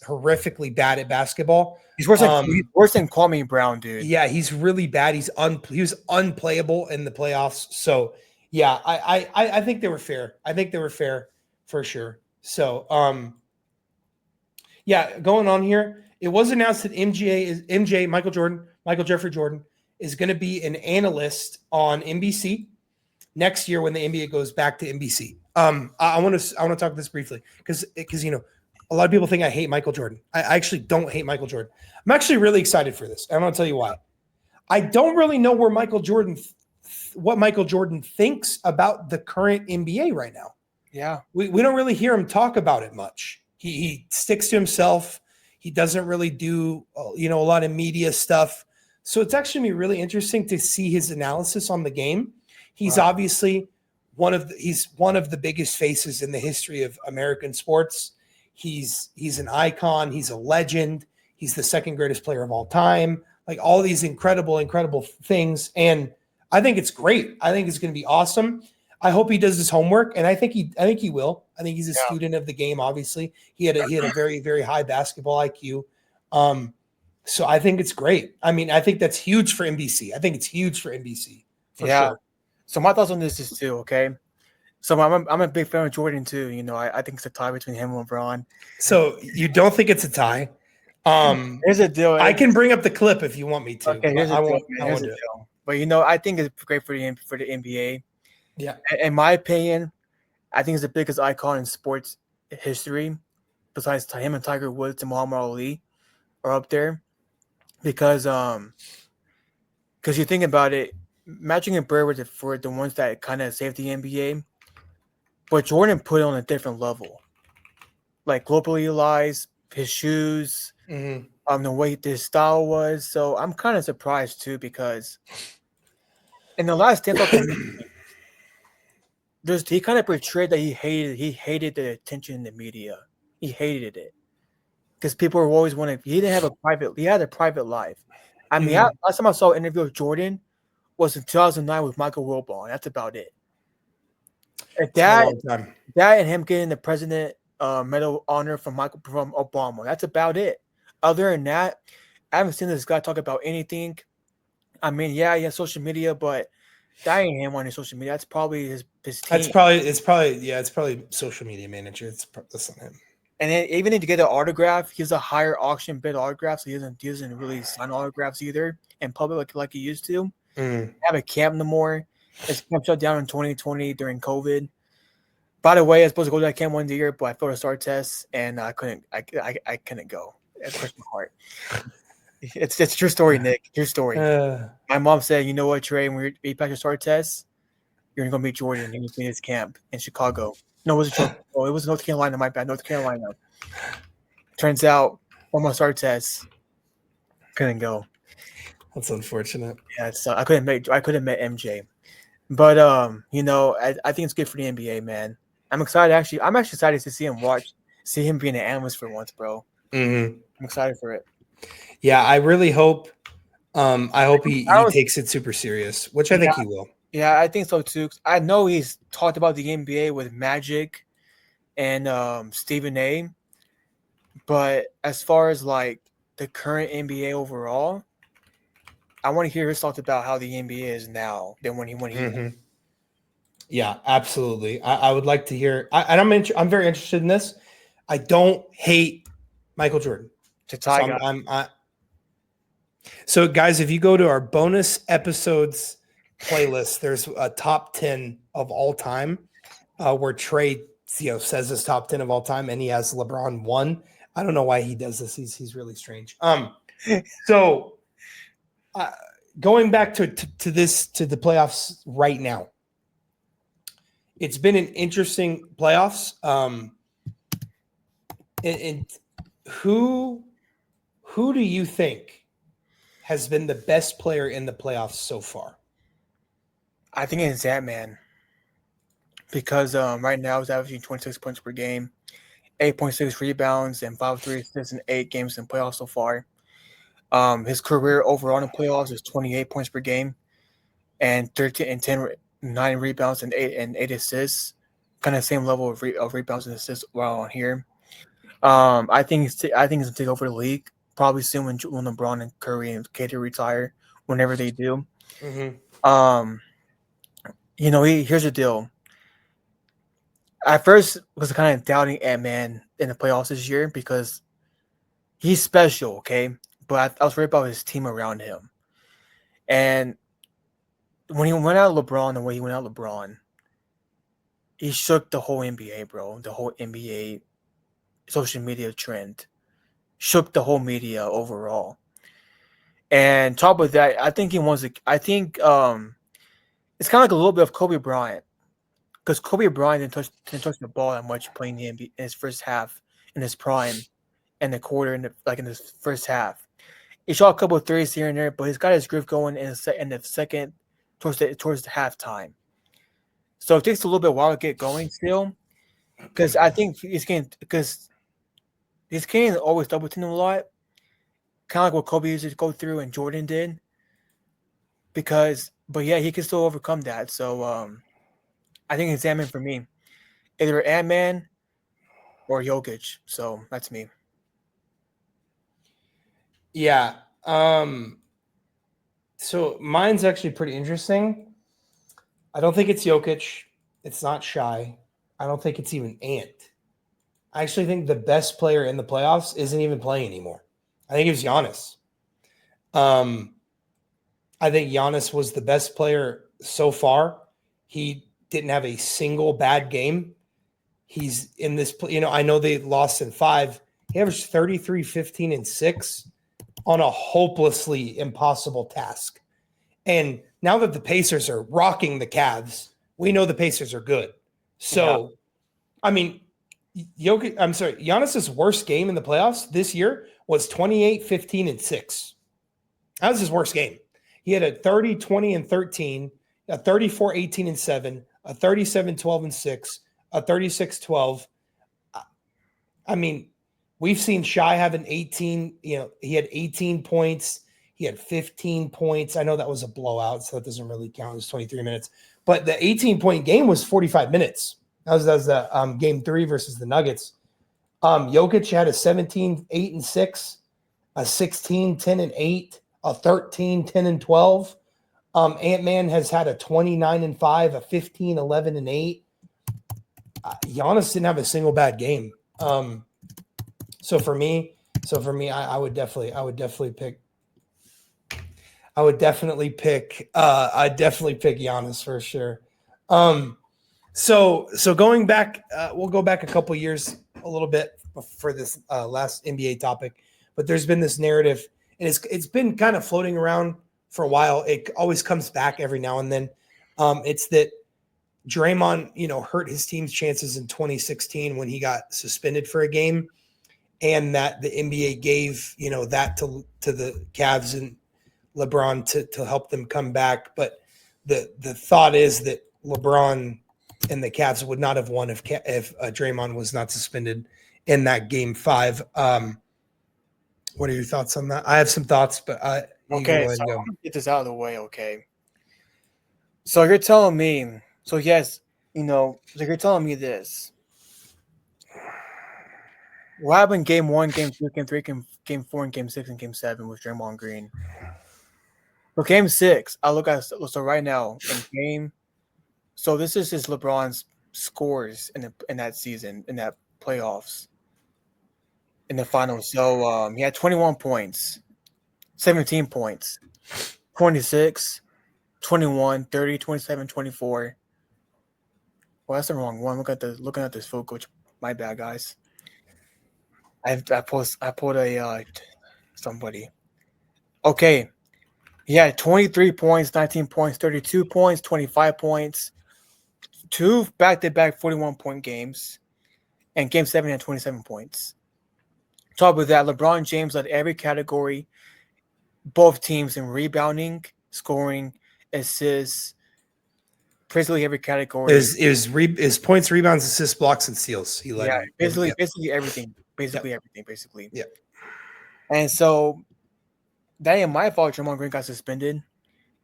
horrifically bad at basketball. He's worse than Kwame Brown, dude. Yeah, he's really bad. He was unplayable in the playoffs. So yeah, I think they were fair. I think they were fair for sure. So yeah, going on here. It was announced that Michael Jeffrey Jordan is going to be an analyst on NBC next year when the NBA goes back to NBC. I want to talk about this briefly because a lot of people think I hate Michael Jordan. I actually don't hate Michael Jordan. I'm actually really excited for this. I'm going to tell you why. I don't really know where what Michael Jordan thinks about the current NBA right now. Yeah, we don't really hear him talk about it much. He sticks to himself. He doesn't really do a lot of media stuff. So it's actually going to be really interesting to see his analysis on the game. He's obviously one of the biggest faces in the history of American sports. He's an icon. He's a legend. He's the second greatest player of all time. Like all these incredible things. And I think it's great. I think it's going to be awesome. I hope he does his homework, and I think he will. I think he's a student of the game. Obviously, he had a very, very high basketball IQ. So I think it's great. I mean, I think that's huge for NBC. I think it's huge for NBC for sure. So my thoughts on this is too, okay. So I'm a big fan of Jordan too. I think it's a tie between him and LeBron. So you don't think it's a tie? Here's a deal. I can bring up the clip if you want me to. Okay, here's a deal. But I think it's great for the NBA. Yeah. In my opinion, I think it's the biggest icon in sports history, besides him and Tiger Woods and Muhammad Ali are up there. Because you think about it, Magic and Bird were for the ones that kind of saved the NBA, but Jordan put it on a different level. Like globally realized his shoes, the way his style was. So I'm kind of surprised too because in the last 10 he kind of portrayed that he hated the attention in the media. He hated it because people were always wanting. He had a private life. I mean, last time I saw an interview with Jordan was in 2009 with Michael Wilbon. That's about it. That and him getting the President Medal honor from Obama. That's about it. Other than that, I haven't seen this guy talk about anything. I mean, he has social media, but that ain't him on his social media. That's probably his team. It's probably social media manager. That's not him. And then even if you get an autograph, he has a higher auction bid autograph, so he doesn't really sign autographs either in public like he used to. Have a camp no more. His camp shut down in 2020 during COVID. By the way, I was supposed to go to that camp one year, but I failed a STAR test and I couldn't. I couldn't go. It crushed my heart. It's true story, Nick. True story. Uh, My mom said, "You know what, Trey? When you pass your STAR test, you're gonna go meet Jordan. He's in his camp in Chicago. No, it wasn't Chicago. Oh, it was North Carolina. My bad, North Carolina. Turns out, on my STAR test, couldn't go. that's unfortunate. Yeah, so I couldn't met MJ. But I think it's good for the NBA, man. I'm excited. Actually, I'm actually excited to see him being an analyst for once, bro. Mm-hmm. I'm excited for it. Yeah, I really hope. I hope he I was, takes it super serious, which I yeah, think he will. yeah, I think so too. I know he's talked about the NBA with Magic and Stephen A. But as far as like the current NBA overall, I want to hear his thoughts about how the NBA is now than when he Mm-hmm. Yeah, absolutely. I would like to hear. I'm very interested in this. I don't hate Michael Jordan. to So tie guy. So guys, if you go to our bonus episodes playlist, there's a top 10 of all time, where Trey, says his top 10 of all time, and he has LeBron 1. I don't know why he does this. He's really strange. So going back to the playoffs right now, it's been an interesting playoffs. And who do you think has been the best player in the playoffs so far? I think it's that man because right now he's averaging 26 points per game, 8.6 rebounds, and 5.3 assists in 8 games in playoffs so far. His career overall in the playoffs is 28 points per game and 13 and 9 rebounds and 8 assists. Kind of same level of rebounds and assists while on here. I think he's gonna take over the league probably soon when LeBron and Curry and KD retire, whenever they do. Mm-hmm. Here's the deal. I first was kind of doubting Ant-Man in the playoffs this year because he's special, okay? But I was worried about his team around him. And when he went out LeBron, the way he went out LeBron, he shook the whole NBA, bro. The whole NBA social media trend. Shook the whole media overall. And top of that, I think it's kind of like a little bit of Kobe Bryant. Because Kobe Bryant didn't touch the ball that much playing the NBA in his first half, in his prime, and the quarter in his first half. He shot a couple of threes here and there, but he's got his groove going in the second towards the halftime. So it takes a little bit while to get going still, because I think he's getting always double team a lot, kind of like what Kobe used to go through and Jordan did. But yeah, he can still overcome that. So I think it's Ant-Man for me, either Ant-Man or Jokic. So that's me. Yeah. So mine's actually pretty interesting. I don't think it's Jokic. It's not Shy. I don't think it's even Ant. I actually think the best player in the playoffs isn't even playing anymore. I think it was Giannis. I think Giannis was the best player so far. He didn't have a single bad game. He's in this, I know they lost in 5. He averaged 33, 15, and 6 on a hopelessly impossible task. And now that the Pacers are rocking the Cavs, we know the Pacers are good. So, I mean, Giannis's worst game in the playoffs this year was 28, 15, and 6. That was his worst game. He had a 30, 20, and 13, a 34, 18, and 7, a 37, 12, and 6, a 36, 12. I mean, we've seen Shy have an 18, he had 18 points. He had 15 points. I know that was a blowout, so that doesn't really count. It was 23 minutes. But the 18-point game was 45 minutes. That was the game 3 versus the Nuggets. Jokic had a 17, 8, and 6, a 16, 10, and 8, a 13, 10, and 12. Ant-Man has had a 29 and 5, a 15, 11, and 8. Giannis didn't have a single bad game. So for me, I would definitely pick I'd definitely pick Giannis for sure. So going back, we'll go back a couple years a little bit for this last NBA topic, but there's been this narrative, and it's been kind of floating around for a while. It always comes back every now and then. It's that Draymond, hurt his team's chances in 2016 when he got suspended for a game, and that the NBA gave that to the Cavs and LeBron to help them come back. But the thought is that LeBron and the Cavs would not have won if Draymond was not suspended in that game 5. What are your thoughts on that? I have some thoughts, but okay, so I'm gonna get this out of the way. Okay, so you're telling me, so yes, so you're telling me this. What happened game 1, game 2, game 3, game 4, and game 6, and game 7 with Draymond Green? For game 6, I look at so right now in game. So this is just LeBron's scores in that season, in that playoffs, in the finals. So he had 21 points, 17 points, 26, 21, 30, 27, 24. Well, that's the wrong one. Looking at this photo. My bad, guys. I pulled a somebody. Okay. He had 23 points, 19 points, 32 points, 25 points, 2 back-to-back 41-point games, and game 7 had 27 points. Top of that, LeBron James led every category, both teams in rebounding, scoring, assists, basically every category. Is points, rebounds, assists, blocks, and steals. He led basically everything. Basically. Yeah. And so that ain't my fault. Draymond Green got suspended.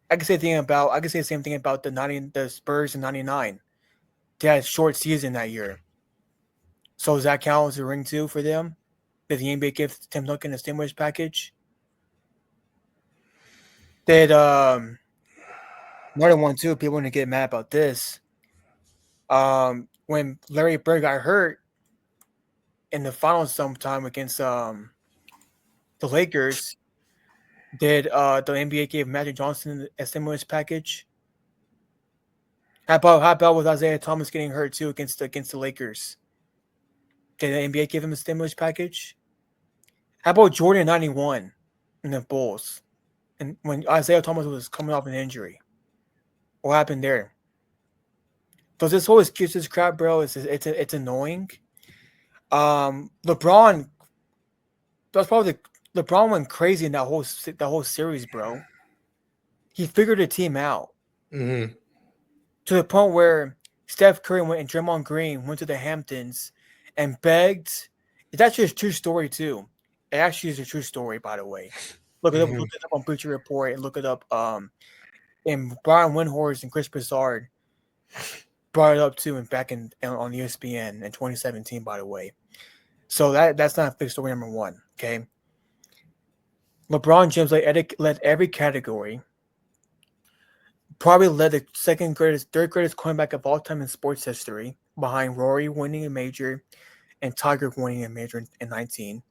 I can say the same thing about the Spurs in '99. They had a short season that year. So does that count as a ring too for them? Did the NBA give Tim Duncan a stimulus package? Did another one too? People want to get mad about this. When Larry Bird got hurt in the finals sometime against the Lakers, did the NBA give Magic Johnson a stimulus package? How about with Isaiah Thomas getting hurt too against the Lakers? Did the NBA give him a stimulus package? How about Jordan 91 in the Bulls? And when Isaiah Thomas was coming off an injury, what happened there? Does this whole excuses crap, bro? It's annoying. LeBron went crazy in that whole series, bro. He figured the team out to the point where Steph Curry and Draymond Green went to the Hamptons and begged. It's actually a true story too. It actually is a true story, by the way. Look it up on Bleacher Report and look it up. And Brian Windhorst and Chris Broussard brought it up too, and back on ESPN in 2017, by the way. So that's not a fake story number 1. Okay. LeBron James led every category. Probably led the third greatest comeback of all time in sports history, behind Rory winning a major and Tiger winning a major in 19.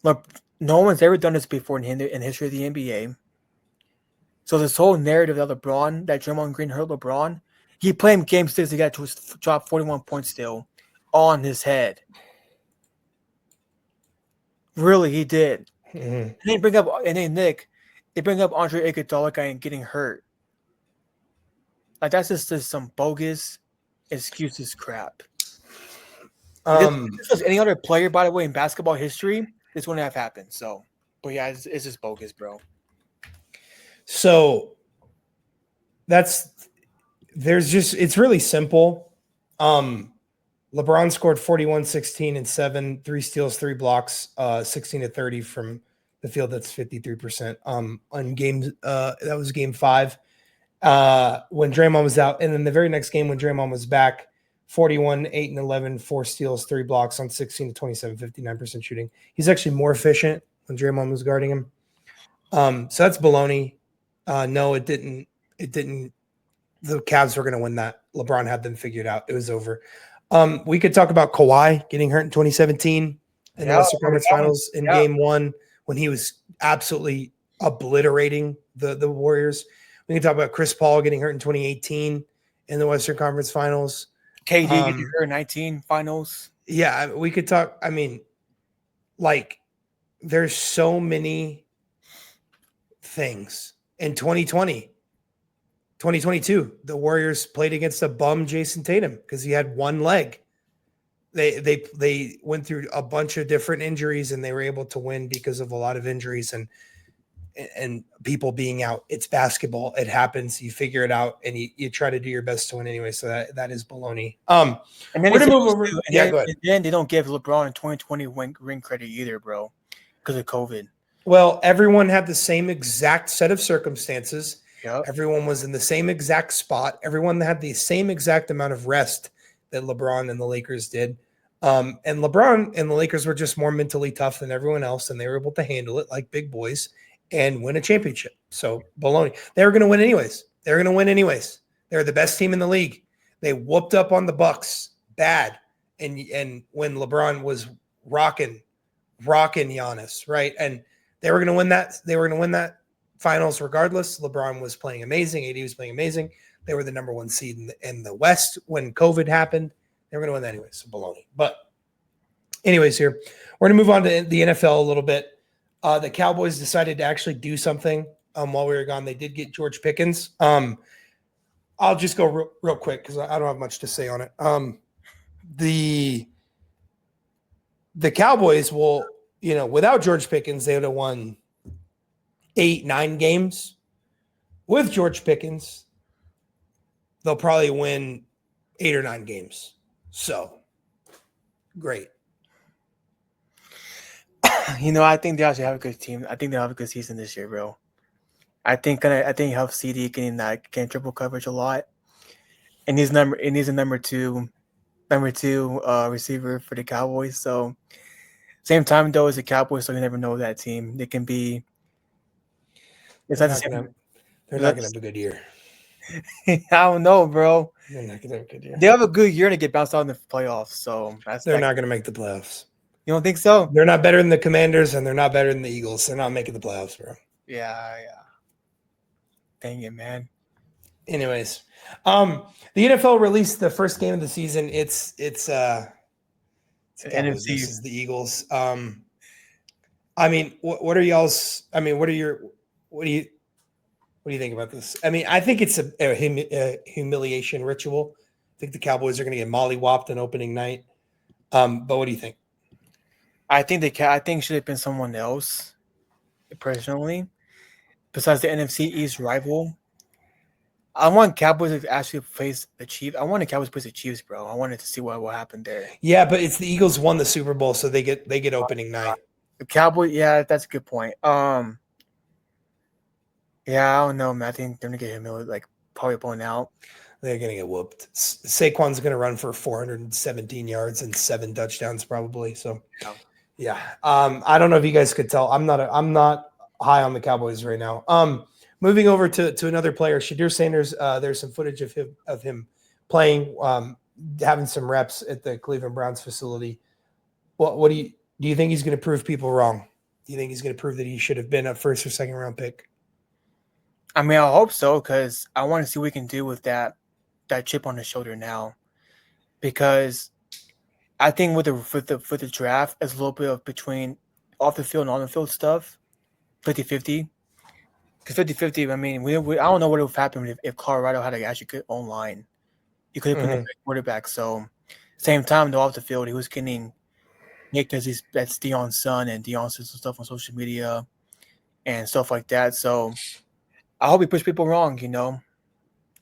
Look, no one's ever done this before in the history of the NBA. So this whole narrative that Draymond Green hurt LeBron, he played in game 6 to get to drop 41 points still on his head. Really, he did. And then Nick, they bring up Andre Iguodala and getting hurt. Like that's just some bogus excuses crap. If this was any other player, by the way, in basketball history, this wouldn't have happened. So, but yeah, it's just bogus, bro. So it's really simple. LeBron scored 41, 16, and 7, 3 steals, 3 blocks, 16 to 30 from the field. That's 53%. On games, that was game 5 when Draymond was out. And then the very next game when Draymond was back, 41, 8, and 11, 4 steals, 3 blocks on 16 to 27, 59% shooting. He's actually more efficient when Draymond was guarding him. So that's baloney. No, it didn't. The Cavs were going to win that. LeBron had them figured out. It was over. We could talk about Kawhi getting hurt in 2017 in the Western Conference Finals in game 1 when he was absolutely obliterating the Warriors. We can talk about Chris Paul getting hurt in 2018 in the Western Conference Finals. KD getting hurt 19 finals. Yeah, we could talk. I mean, like, there's so many things in 2020. 2022, the Warriors played against a bum Jason Tatum because he had one leg. They went through a bunch of different injuries and they were able to win because of a lot of injuries and people being out. It's basketball. It happens. You figure it out and you try to do your best to win anyway. So that is baloney. And then we're gonna move over. Go ahead. And then they don't give LeBron a 2020 ring credit either, bro, because of COVID. Well, everyone had the same exact set of circumstances. Yep. Everyone was in the same exact spot. Everyone had the same exact amount of rest that LeBron and the Lakers did. And LeBron and the Lakers were just more mentally tough than everyone else, and they were able to handle it like big boys and win a championship. So, baloney. They were going to win anyways. They were the best team in the league. They whooped up on the Bucks bad. And when LeBron was rocking Giannis, right? And they were going to win that. They were going to win that finals regardless. LeBron was playing amazing. AD was playing amazing. They were the number one seed in the West when COVID happened. They were going to win that anyway. So baloney. But anyways, here we're going to move on to the NFL a little bit. The Cowboys decided to actually do something while we were gone. They did get George Pickens. I'll just go real quick because I don't have much to say on it. The Cowboys will, without George Pickens, they would have won 8-9 games. With George Pickens, they'll probably win 8 or 9 games. So, great. I think they actually have a good team. I think they'll have a good season this year, bro. I think it helps CD getting triple coverage a lot, and he's a number two receiver for the Cowboys. So, same time though as the Cowboys, so you never know that team. They can be. They're not going to have a good year. I don't know, bro. They're not going to have a good year. They have a good year to get bounced out in the playoffs, so they're not going to make the playoffs. You don't think so? They're not better than the Commanders, and they're not better than the Eagles. They're not making the playoffs, bro. Yeah. Dang it, man. Anyways, the NFL released the first game of the season. It's NFC. This is the Eagles. I mean, what are y'all's? I mean, what do you think about this? I mean, I think it's a humiliation ritual. I think the Cowboys are going to get mollywopped on opening night. But what do you think? I think it should have been someone else, personally, besides the NFC East rival. I want Cowboys to actually face the Chiefs. I want the Cowboys to face the Chiefs, bro. I wanted to see what happened there. Yeah, but it's the Eagles won the Super Bowl, so they get opening night. The Cowboys, yeah, that's a good point. Yeah, I don't know, man. I think they're gonna get humiliated, probably blown out. They're gonna get whooped. Saquon's gonna run for 417 yards and 7 touchdowns, probably. So, yeah. I don't know if you guys could tell. I'm not high on the Cowboys right now. Moving over to another player, Shadir Sanders. There's some footage of him playing, having some reps at the Cleveland Browns facility. What do you think he's going to prove people wrong? Do you think he's going to prove that he should have been a first or second round pick? I mean, I hope so, because I want to see what we can do with that chip on the shoulder now. Because I think with the draft, it's a little bit of between off the field and on the field stuff, 50-50. Because 50-50, I mean, I don't know what would have happened if Colorado had actually good online. He could have been a quarterback. So, same time, though, off the field, he was getting Nick because that's Deion's son, and Deion says some stuff on social media and stuff like that. So, I hope he puts people wrong,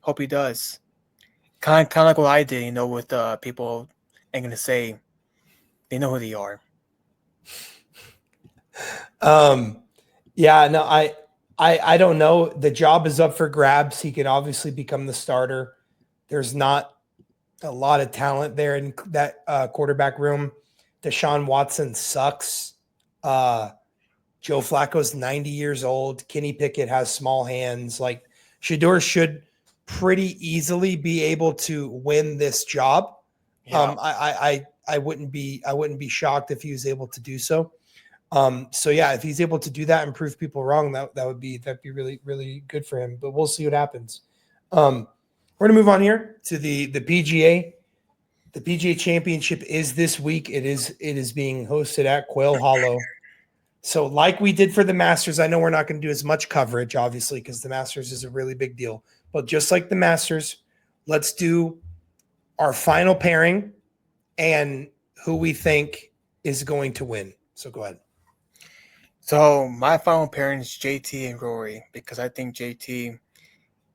Hope he does. Kind of like what I did, with people ain't gonna say they know who they are. Yeah, no, I don't know. The job is up for grabs. He could obviously become the starter. There's not a lot of talent there in that quarterback room. Deshaun Watson sucks. Joe Flacco's 90 years old. Kenny Pickett has small hands. Like, Shador should pretty easily be able to win this job. Yeah. I wouldn't be shocked if he was able to do so. So yeah, if he's able to do that and prove people wrong, that'd be really, really good for him. But we'll see what happens. We're we're gonna move on here to the PGA. The PGA Championship is this week. It is being hosted at Quail Hollow. So, like we did for the Masters, I know we're not going to do as much coverage, obviously, because the Masters is a really big deal. But just like the Masters, let's do our final pairing and who we think is going to win. So, go ahead. So my final pairing is JT and Rory because I think JT.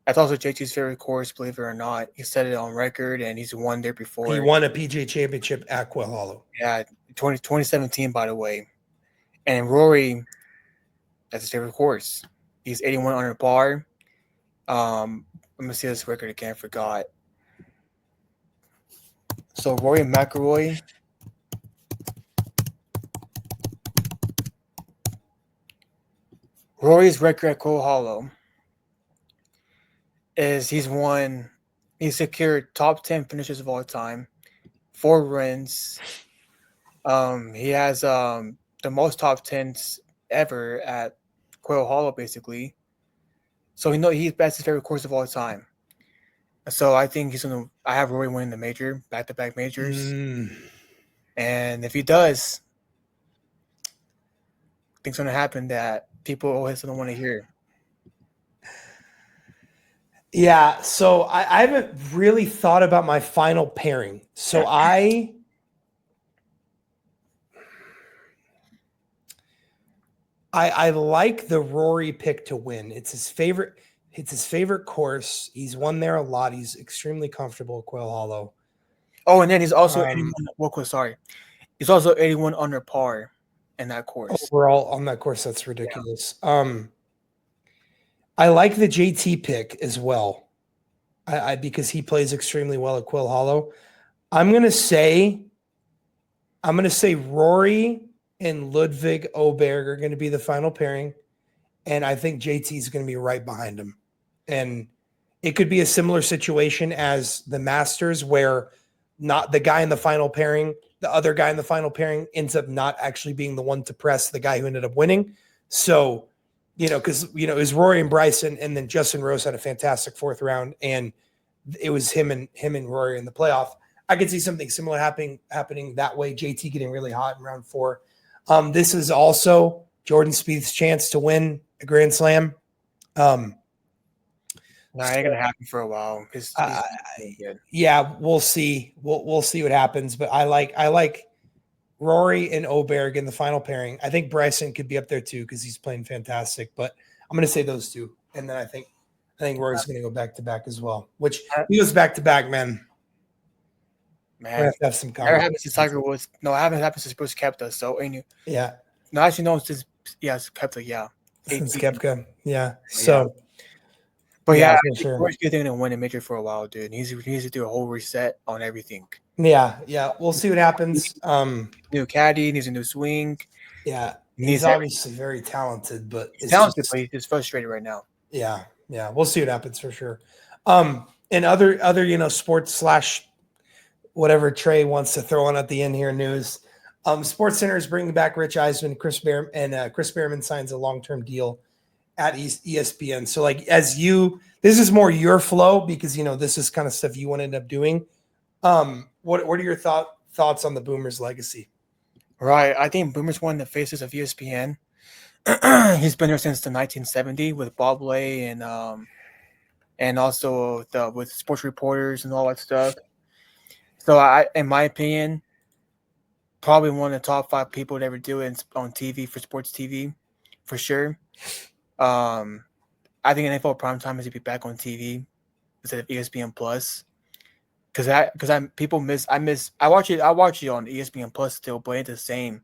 That's also JT's favorite course, believe it or not. He said it on record, and he's won there before. He won a PGA Championship at Quail Hollow. Yeah, 2017, by the way. And Rory, that's his favorite course. He's 81 under par. Let me see this record again. I forgot. So Rory McIlroy. Rory's record at Quail Hollow is he's secured top 10 finishes of all time, 4 wins. He has the most top 10s ever at Quail Hollow, basically. So he's best his favorite course of all time. So I think I have Rory winning the major, back-to-back majors. And if he does, things going to happen that people always don't want to hear. Yeah, so I haven't really thought about my final pairing. So I like the Rory pick to win. It's his favorite course. He's won there a lot. He's extremely comfortable at Quail Hollow. Oh, and then he's also 81. He's also 81 under par in that course. Overall on that course, that's ridiculous. Yeah. I like the JT pick as well. Because he plays extremely well at Quail Hollow. I'm gonna say Rory and Ludwig Åberg are going to be the final pairing, and I think JT is going to be right behind him. And it could be a similar situation as the Masters, where not the guy in the final pairing, the other guy in the final pairing ends up not actually being the one to press the guy who ended up winning. So, because it was Rory and Bryson, and then Justin Rose had a fantastic 4th round, and it was him and Rory in the playoff. I could see something similar happening that way. JT getting really hot in round 4. This is also Jordan Spieth's chance to win a Grand Slam. No, it ain't gonna happen for a while. Yeah, we'll see. We'll see what happens. But I like Rory and Åberg in the final pairing. I think Bryson could be up there too because he's playing fantastic. But I'm going to say those two, and then I think Rory's going to go back to back as well. Which he goes back to back, man. Man, have to have some never happened since Tiger Woods. No, I haven't happened since Bruce Koepka. So, yeah. No, actually, no, since Koepka. Yeah, since Koepka. Yeah. So, but yeah, Rory's going to win a major for a while, dude. He needs to do a whole reset on everything. Yeah. We'll see what happens. New caddy, needs a new swing. Yeah, he's obviously very talented, but he's talented, but he's just frustrated right now. Yeah. We'll see what happens for sure. And other sports / whatever Trey wants to throw on at the end here news. Sports Center is bringing back Rich Eisman, Chris Berman signs a long-term deal at ESPN. So this is more your flow because, this is kind of stuff you want to end up doing. What are your thoughts on the Boomers legacy? Right. I think Boomer's one of the faces of ESPN. He's been there since the 1970 with Bob Lay and also with sports reporters and all that stuff. So in my opinion, probably one of the top 5 people to ever do it on TV for sports TV, for sure. I think NFL primetime is to be back on TV instead of ESPN Plus, because I watch it on ESPN Plus still, but it's the same.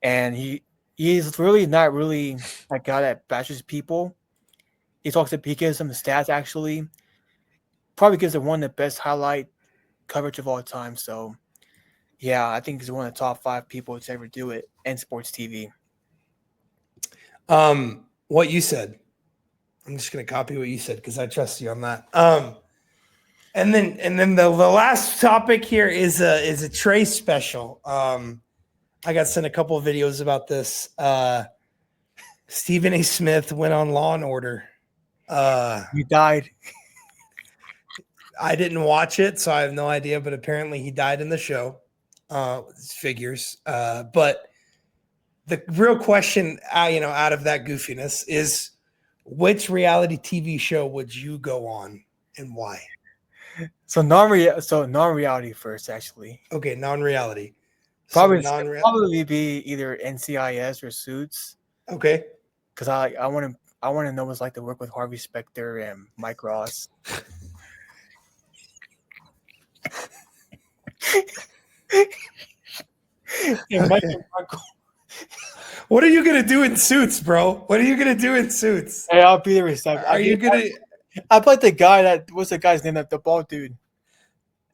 And he's really not really a guy that bashes people. He gives them the stats actually. Probably gives them one of the best highlight coverage of all time. So, yeah, I think he's one of the top 5 people to ever do it in sports TV. What you said, I'm just going to copy what you said because I trust you on that. And then the last topic here is a Trey special. I got sent a couple of videos about this. Stephen A. Smith went on Law and Order. You died. I didn't watch it, so I have no idea. But apparently, he died in the show. Figures. But the real question, out of that goofiness, is which reality TV show would you go on and why? So non-reality first, actually. Okay, non-reality. Probably So probably be either NCIS or Suits. Okay. Because I want to know what it's like to work with Harvey Specter and Mike Ross. And Mike What are you gonna do in Suits, bro? What are you gonna do in Suits? Hey, I'll be the reception. Are you gonna? I played the guy that what's the guy's name? The bald dude.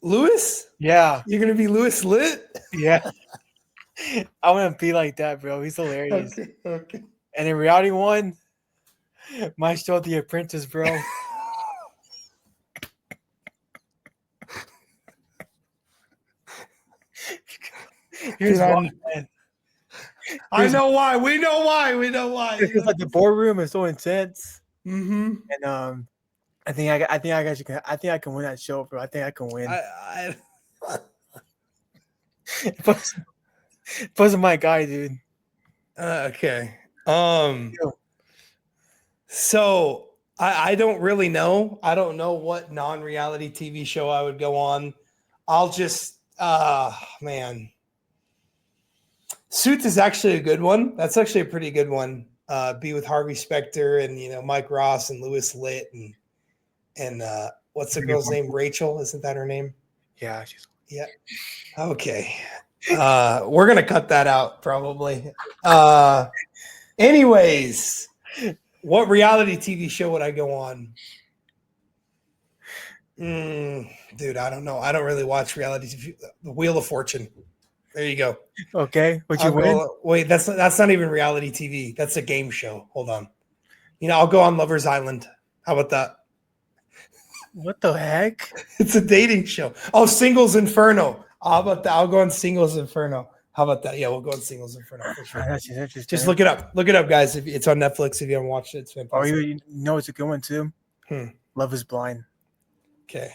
Lewis? Yeah. You're gonna be Lewis Lit? Yeah. I want to be like that, bro. He's hilarious. Okay. And in reality one, my show The Apprentice, bro. Here's why, man. I know why. We know why. Because like the boardroom is so intense. Mm-hmm. And I think I can win that show, bro. I think I can win. Plus my guy, dude. Okay. So I don't really know. I don't know what non-reality TV show I would go on. I'll just man. Suits is actually a good one. That's actually a pretty good one. Be with Harvey Specter and Mike Ross and Lewis Litt and what's the girl's name? Rachel, isn't that her name? Yeah. Yeah. Okay. We're gonna cut that out probably. Anyways, what reality TV show would I go on? Dude, I don't know. I don't really watch reality TV. The Wheel of Fortune. There you go. Okay. Would you win? Wait, that's not even reality TV. That's a game show. Hold on. I'll go on Lover's Island. How about that? What the heck? It's a dating show. Oh, Singles Inferno. How about that? I'll go on Singles Inferno. How about that? Yeah, we'll go on Singles Inferno for sure. That's interesting. Just look it up. Look it up, guys. If it's on Netflix, if you haven't watched it, it's fantastic. Oh, you know it's a good one too. Love Is Blind. Okay.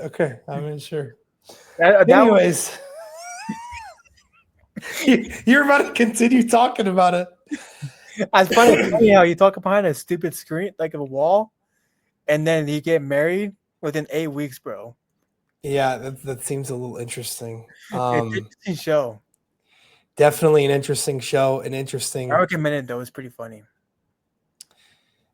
Okay, I'm sure. Anyways, you're about to continue talking about it. I find it funny how you talk behind a stupid screen, like a wall, and then you get married within 8 weeks, bro. Yeah, that seems a little interesting. Interesting show. Definitely an interesting show. I recommend it though. It's pretty funny.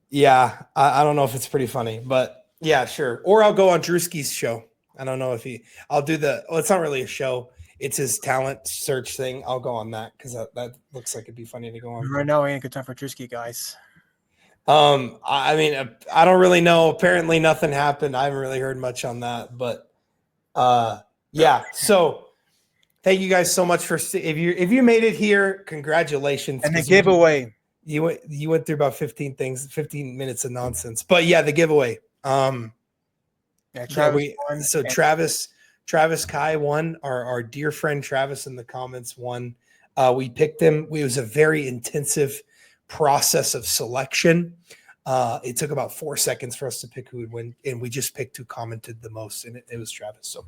Yeah, I don't know if it's pretty funny, but yeah, sure. Or I'll go on Drewski's show. I don't know if I'll do it's not really a show. It's his talent search thing. I'll go on that because that looks like it'd be funny to go on. Right now, ain't a good time for Drewski, guys. I mean, I don't really know. Apparently nothing happened. I haven't really heard much on that, but yeah. So thank you guys so much for if you made it here, congratulations. And the giveaway. You went through about 15 minutes of nonsense. But yeah, the giveaway. Travis Kai won. Our dear friend Travis in the comments won. We picked him. It was a very intensive process of selection. It took about 4 seconds for us to pick who would win, and we just picked who commented the most, and it was Travis. So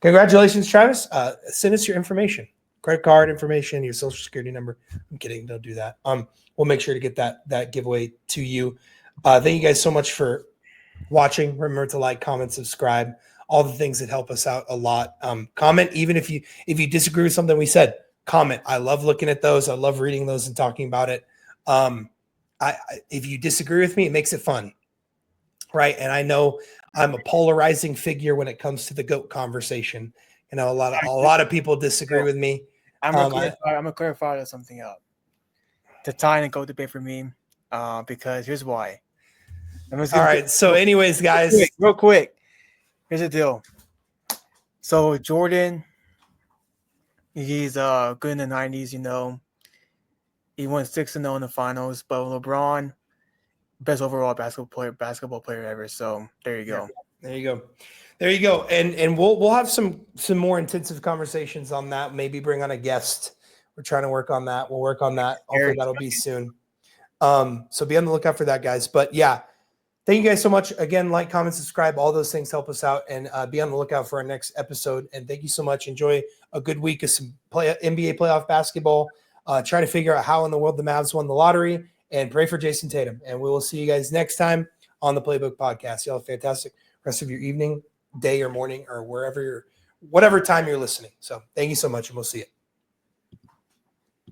congratulations, Travis. Send us your information, credit card information, your social security number. I'm kidding. Don't do that. We'll make sure to get that giveaway to you. Thank you guys so much for watching. Remember to like, comment, subscribe, all the things that help us out a lot. Comment, even if you disagree with something we said, comment. I love looking at those. I love reading those and talking about it. If you disagree with me, it makes it fun, right? And I know I'm a polarizing figure when it comes to the GOAT conversation. A lot of people disagree with me. I'm gonna clarify something up. The tie and GOAT debate for me, because here's why. All right. So, anyways, guys, real quick. Here's the deal. So Jordan, he's good in the 90s. He went 6-0 in the finals, but LeBron, best overall basketball player ever. So there you go. There you go. And we'll have some more intensive conversations on that. Maybe bring on a guest. We're trying to work on that. We'll work on that. Hopefully that'll be soon. So be on the lookout for that, guys. But yeah, thank you guys so much. Again, like, comment, subscribe. All those things help us out, and be on the lookout for our next episode. And thank you so much. Enjoy a good week of some NBA playoff basketball. Try to figure out how in the world the Mavs won the lottery, and pray for Jason Tatum. And we will see you guys next time on the Playbook Podcast. Y'all have a fantastic rest of your evening, day, or morning, or whatever time you're listening. So thank you so much, and we'll see you.